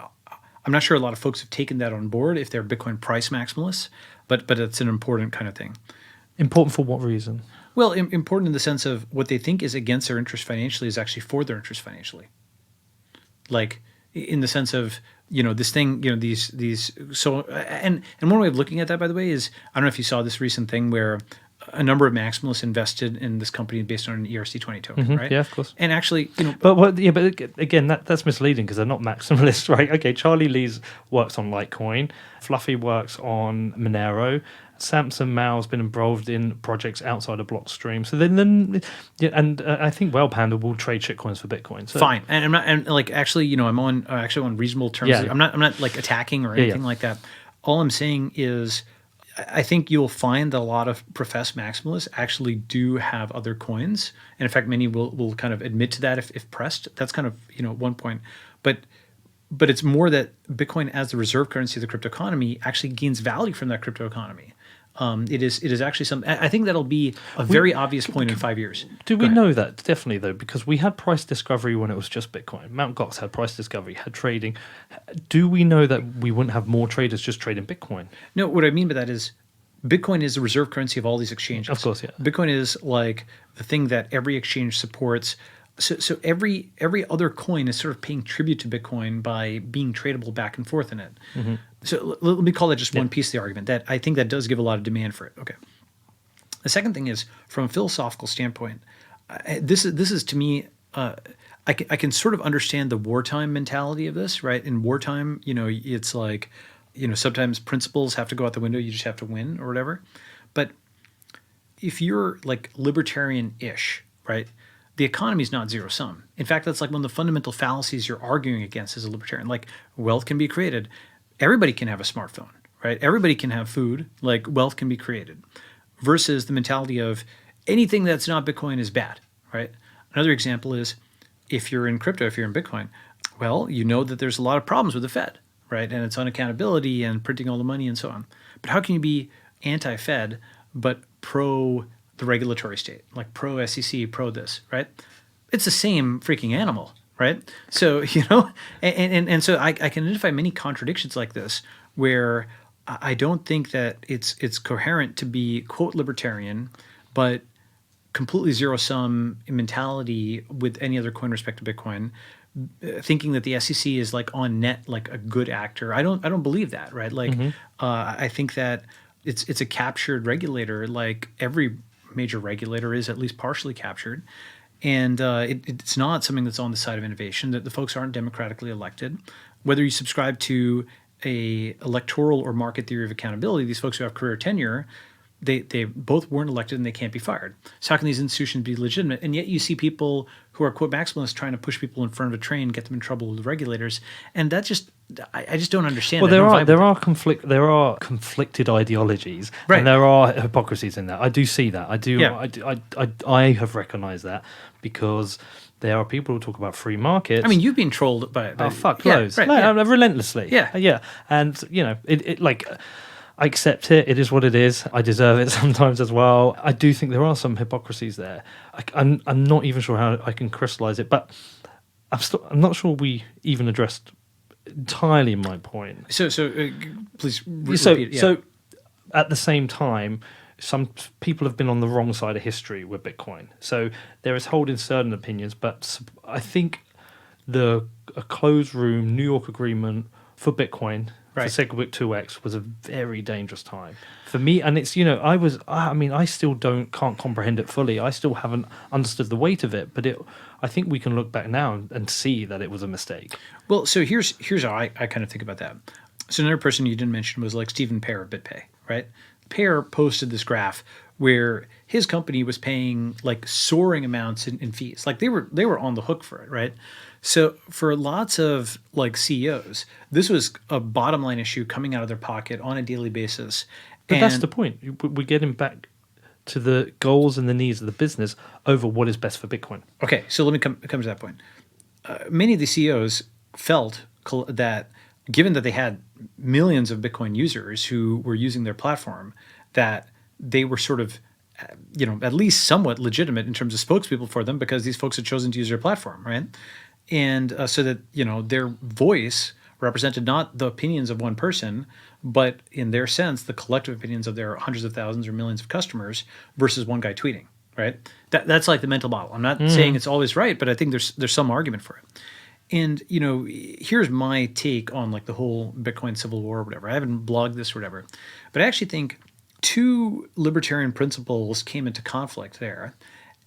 S3: I'm not sure a lot of folks have taken that on board if they're Bitcoin price maximalists, but it's an important kind of thing.
S2: Important for what reason?
S3: Well, important in the sense of what they think is against their interest financially is actually for their interest financially. Like in the sense of, this thing, these so and one way of looking at that, by the way, is I don't know if you saw this recent thing where a number of maximalists invested in this company based on an ERC20 token, right?
S2: Yeah, of course.
S3: And actually,
S2: But again, that's misleading because they're not maximalists, right? Okay, Charlie Lee's works on Litecoin, Fluffy works on Monero, Samson Mao's been involved in projects outside of Blockstream. So then I think Panda will trade shitcoins for Bitcoin. So.
S3: Fine, and I'm not, and like actually, I'm on reasonable terms.
S2: Yeah.
S3: I'm not like attacking or anything like that. All I'm saying is, I think you'll find that a lot of professed maximalists actually do have other coins, and in fact, many will kind of admit to that if pressed. That's kind of one point, but it's more that Bitcoin as the reserve currency of the crypto economy actually gains value from that crypto economy. It is actually something. I think that'll be a very obvious point in 5 years.
S2: Do we know that? Definitely, though, because we had price discovery when it was just Bitcoin. Mt. Gox had price discovery, had trading. Do we know that we wouldn't have more traders just trading Bitcoin?
S3: No, what I mean by that is Bitcoin is the reserve currency of all these exchanges.
S2: Of course, yeah.
S3: Bitcoin is like the thing that every exchange supports. So every other coin is sort of paying tribute to Bitcoin by being tradable back and forth in it. So let me call that just one piece of the argument that I think that does give a lot of demand for it. Okay. The second thing is, from a philosophical standpoint, this is to me, I can sort of understand the wartime mentality of this, right? In wartime, it's like, sometimes principles have to go out the window. You just have to win or whatever. But if you're like libertarian-ish, right? The economy is not zero sum. In fact, that's like one of the fundamental fallacies you're arguing against as a libertarian. Like, wealth can be created. Everybody can have a smartphone, right? Everybody can have food. Like, wealth can be created. Versus the mentality of anything that's not Bitcoin is bad, right? Another example is if you're in crypto, if you're in Bitcoin, well, you know that there's a lot of problems with the Fed, right? And it's unaccountability and printing all the money and so on. But how can you be anti-Fed but pro the regulatory state, like pro SEC, pro this, right? It's the same freaking animal, right? So, and so I can identify many contradictions like this where I don't think that it's coherent to be, quote, libertarian, but completely zero-sum mentality with any other coin respect to Bitcoin, thinking that the SEC is like on net like a good actor. I don't believe that, right? Like I think that it's a captured regulator, like every major regulator is at least partially captured. And it's not something that's on the side of innovation, that the folks aren't democratically elected. Whether you subscribe to a electoral or market theory of accountability, these folks who have career tenure, they both weren't elected and they can't be fired. So how can these institutions be legitimate? And yet you see people who are, quote, maximalists trying to push people in front of a train, get them in trouble with regulators. And that I just don't understand.
S2: Well, there are conflicted ideologies,
S3: right,
S2: and there are hypocrisies in that. I do see that. I do.
S3: Yeah.
S2: I have recognized that because there are people who talk about free markets.
S3: I mean, you've been trolled by
S2: loads,
S3: right,
S2: relentlessly. Yeah, and it like. I accept it. It is what it is. I deserve it sometimes as well. I do think there are some hypocrisies there. I'm not even sure how I can crystallize it, but I'm not sure we even addressed entirely my point.
S3: So please repeat.
S2: So at the same time, some people have been on the wrong side of history with Bitcoin. So there is holding certain opinions, but I think a closed room New York agreement for Bitcoin, for SegWit 2x, was a very dangerous time for me. And it's, I still can't comprehend it fully. I still haven't understood the weight of it, but I think we can look back now and see that it was a mistake.
S3: Well, so here's how I kind of think about that. So another person you didn't mention was like Stephen Pear of BitPay, right? Pear posted this graph where his company was paying like soaring amounts in fees. Like they were on the hook for it, right? So for lots of like CEOs, this was a bottom line issue coming out of their pocket on a daily basis.
S2: But that's the point. We're getting back to the goals and the needs of the business over what is best for Bitcoin.
S3: Okay, so let me come to that point. Many of the CEOs felt that given that they had millions of Bitcoin users who were using their platform, that they were sort of, at least somewhat legitimate in terms of spokespeople for them because these folks had chosen to use their platform, right? And so that, their voice represented not the opinions of one person, but in their sense, the collective opinions of their hundreds of thousands or millions of customers versus one guy tweeting, right? That's like the mental model. I'm not saying it's always right, but I think there's some argument for it. And, here's my take on like the whole Bitcoin civil war or whatever. I haven't blogged this or whatever, but I actually think two libertarian principles came into conflict there.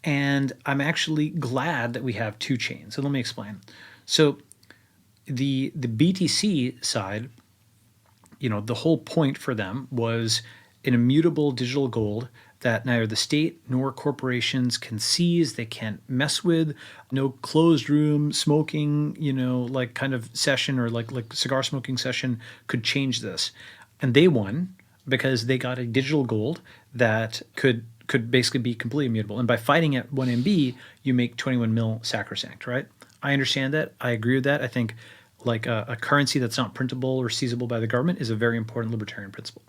S3: And I'm actually glad that we have two chains. So let me explain. So the BTC side, the whole point for them was an immutable digital gold that neither the state nor corporations can seize, they can't mess with, no closed room smoking, like kind of session or like cigar smoking session could change this. And they won because they got a digital gold that could basically be completely immutable. And by fighting at 1 MB, you make 21 mil sacrosanct, right? I understand that. I agree with that. I think like a currency that's not printable or seizable by the government is a very important libertarian principle.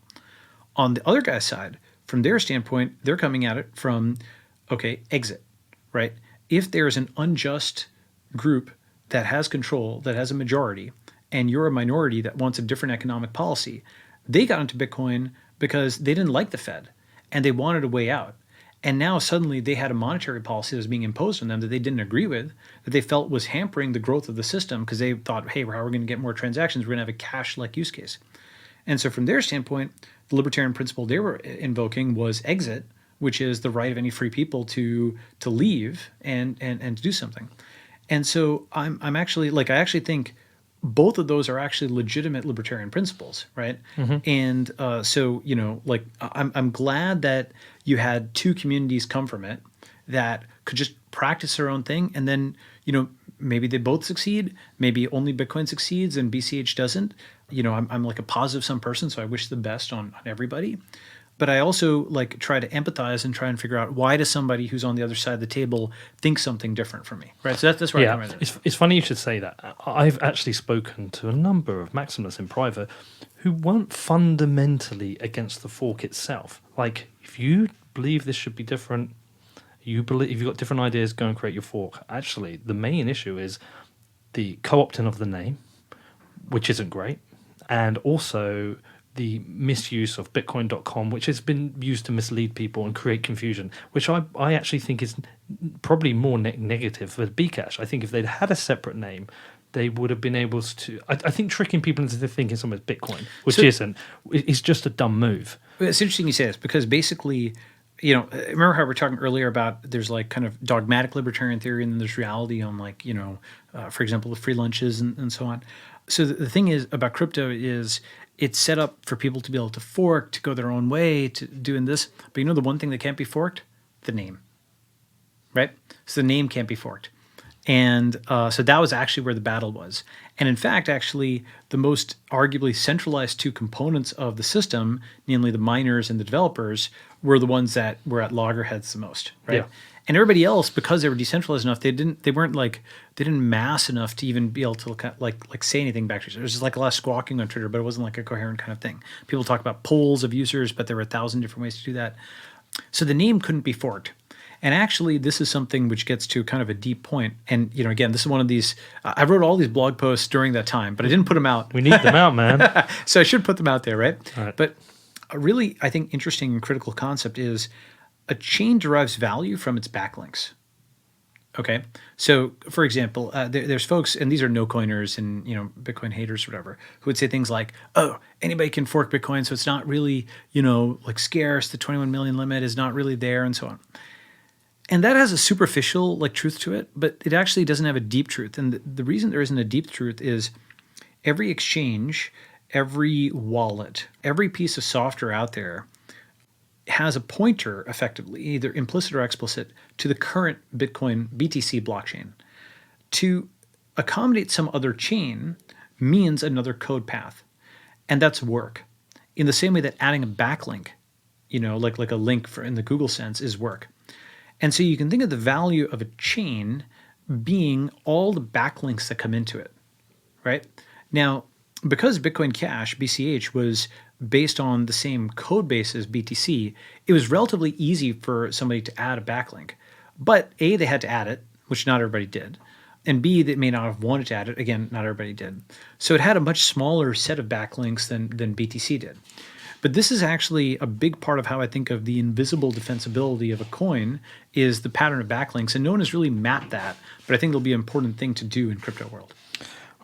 S3: On the other guy's side, from their standpoint, they're coming at it from, okay, exit, right? If there's an unjust group that has control, that has a majority, and you're a minority that wants a different economic policy, they got into Bitcoin because they didn't like the Fed and they wanted a way out. And now suddenly they had a monetary policy that was being imposed on them that they didn't agree with, that they felt was hampering the growth of the system because they thought, hey, how are we going to get more transactions? We're going to have a cash-like use case. And so from their standpoint, the libertarian principle they were invoking was exit, which is the right of any free people to leave and to do something. And so I'm actually like, I actually think both of those are actually legitimate libertarian principles, right? And so, like I'm glad that you had two communities come from it that could just practice their own thing. And then, maybe they both succeed, maybe only Bitcoin succeeds and BCH doesn't. I'm like a positive sum person, so I wish the best on everybody. But I also like try to empathize and try and figure out why does somebody who's on the other side of the table think something different from me, right? So that's where I come in.
S2: It's funny you should say that. I've actually spoken to a number of maximalists in private who weren't fundamentally against the fork itself. Like, if you believe this should be different, if you've got different ideas, go and create your fork. Actually, the main issue is the co-opting of the name, which isn't great, and also the misuse of Bitcoin.com, which has been used to mislead people and create confusion, which I actually think is probably more negative for Bcash. I think if they'd had a separate name, they would have been able to... I think tricking people into thinking something's Bitcoin, which isn't, is just a dumb move.
S3: It's interesting you say this because basically... remember how we were talking earlier about there's like kind of dogmatic libertarian theory and then there's reality on like, for example, the free lunches and so on. So the thing is about crypto is it's set up for people to be able to fork, to go their own way, to doing this. But the one thing that can't be forked? The name, right? So the name can't be forked. And so that was actually where the battle was. And in fact, actually, the most arguably centralized two components of the system, namely the miners and the developers, were the ones that were at loggerheads the most, right?
S2: Yeah.
S3: And everybody else, because they were decentralized enough, they didn't mass enough to even be able to like say anything back to each other. It was just like a lot of squawking on Twitter, but it wasn't like a coherent kind of thing. People talk about polls of users, but there were 1,000 different ways to do that. So the name couldn't be forked. And actually, this is something which gets to kind of a deep point. And, again, this is one of these, I wrote all these blog posts during that time, but I didn't put them out.
S2: We need them out, man.
S3: So I should put them out there, right?
S2: Right.
S3: But a really, I think, interesting and critical concept is a chain derives value from its backlinks. Okay? So, for example, there's folks, and these are no-coiners and, Bitcoin haters or whatever, who would say things like, oh, anybody can fork Bitcoin, so it's not really, like scarce. The 21 million limit is not really there and so on. And that has a superficial truth to it, but it actually doesn't have a deep truth. And the reason there isn't a deep truth is every exchange, every wallet, every piece of software out there has a pointer, effectively, either implicit or explicit, to the current Bitcoin BTC blockchain. To accommodate some other chain means another code path, and that's work. In the same way that adding a backlink like a link for in the Google sense is work. And so you can think of the value of a chain being all the backlinks that come into it, right? Now, because Bitcoin Cash, BCH, was based on the same code base as BTC, it was relatively easy for somebody to add a backlink. But A, they had to add it, which not everybody did. And B, they may not have wanted to add it. Again, not everybody did. So it had a much smaller set of backlinks than BTC did. But this is actually a big part of how I think of the invisible defensibility of a coin is the pattern of backlinks. And no one has really mapped that. But I think it'll be an important thing to do in crypto world.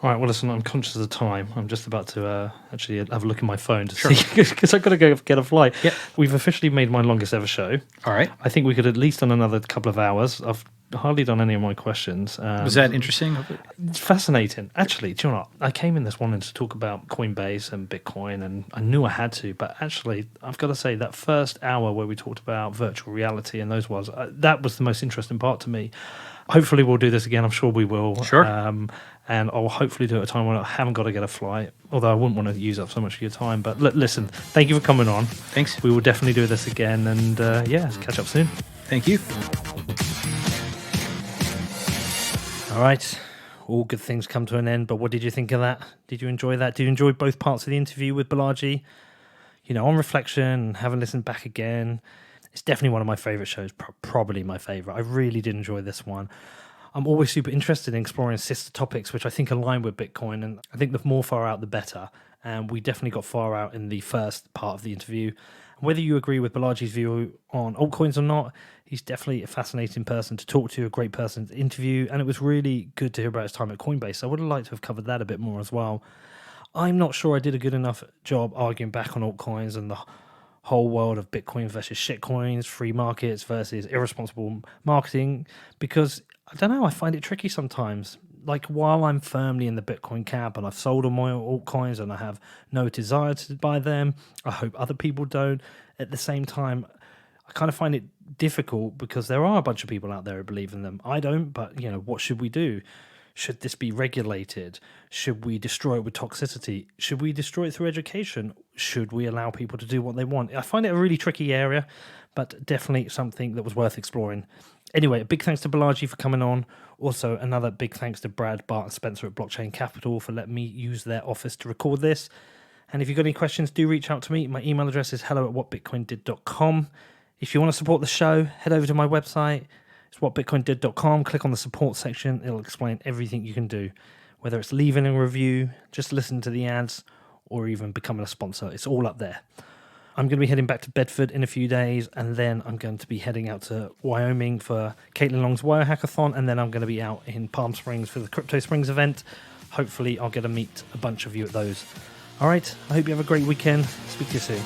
S2: All right, well, listen, I'm conscious of time. I'm just about to actually have a look at my phone to see, because I've got to go get a flight.
S3: Yep.
S2: We've officially made my longest ever show.
S3: All right.
S2: I think we could at least done another couple of hours. I've hardly done any of my questions.
S3: Was that interesting?
S2: It's fascinating. Actually, do you know what? I came in this wanting to talk about Coinbase and Bitcoin, and I knew I had to, but actually, I've got to say that first hour where we talked about virtual reality and those was, that was the most interesting part to me. Hopefully we'll do this again. I'm sure we will.
S3: Sure.
S2: And I'll hopefully do it at a time when I haven't got to get a flight, although I wouldn't want to use up so much of your time. But listen, thank you for coming on.
S3: Thanks.
S2: We will definitely do this again. And catch up soon.
S3: Thank you.
S2: All right. All good things come to an end. But what did you think of that? Did you enjoy that? Did you enjoy both parts of the interview with Balaji? On reflection and having listened back again, it's definitely one of my favorite shows, probably my favorite. I really did enjoy this one. I'm always super interested in exploring sister topics, which I think align with Bitcoin. And I think the more far out, the better. And we definitely got far out in the first part of the interview. And whether you agree with Balaji's view on altcoins or not, he's definitely a fascinating person to talk to, a great person to interview. And it was really good to hear about his time at Coinbase. I would have liked to have covered that a bit more as well. I'm not sure I did a good enough job arguing back on altcoins and the whole world of Bitcoin versus shitcoins, free markets versus irresponsible marketing, because I don't know, I find it tricky sometimes. Like, while I'm firmly in the Bitcoin camp and I've sold all my altcoins and I have no desire to buy them, I hope other people don't. At the same time, I kind of find it difficult because there are a bunch of people out there who believe in them. I don't, but what should we do? Should this be regulated? Should we destroy it with toxicity? Should we destroy it through education? Should we allow people to do what they want? I find it a really tricky area, but definitely something that was worth exploring. Anyway, a big thanks to Balaji for coming on. Also, another big thanks to Brad, Bart and Spencer at Blockchain Capital for letting me use their office to record this. And if you've got any questions, do reach out to me. My email address is hello@whatbitcoindid.com. If you want to support the show, head over to my website. It's whatbitcoindid.com. Click on the support section. It'll explain everything you can do, whether it's leaving a review, just listen to the ads, or even becoming a sponsor. It's all up there. I'm going to be heading back to Bedford in a few days, and then I'm going to be heading out to Wyoming for Caitlin Long's Wire Hackathon, and then I'm going to be out in Palm Springs for the Crypto Springs event. Hopefully, I'll get to meet a bunch of you at those. All right, I hope you have a great weekend. Speak to you soon.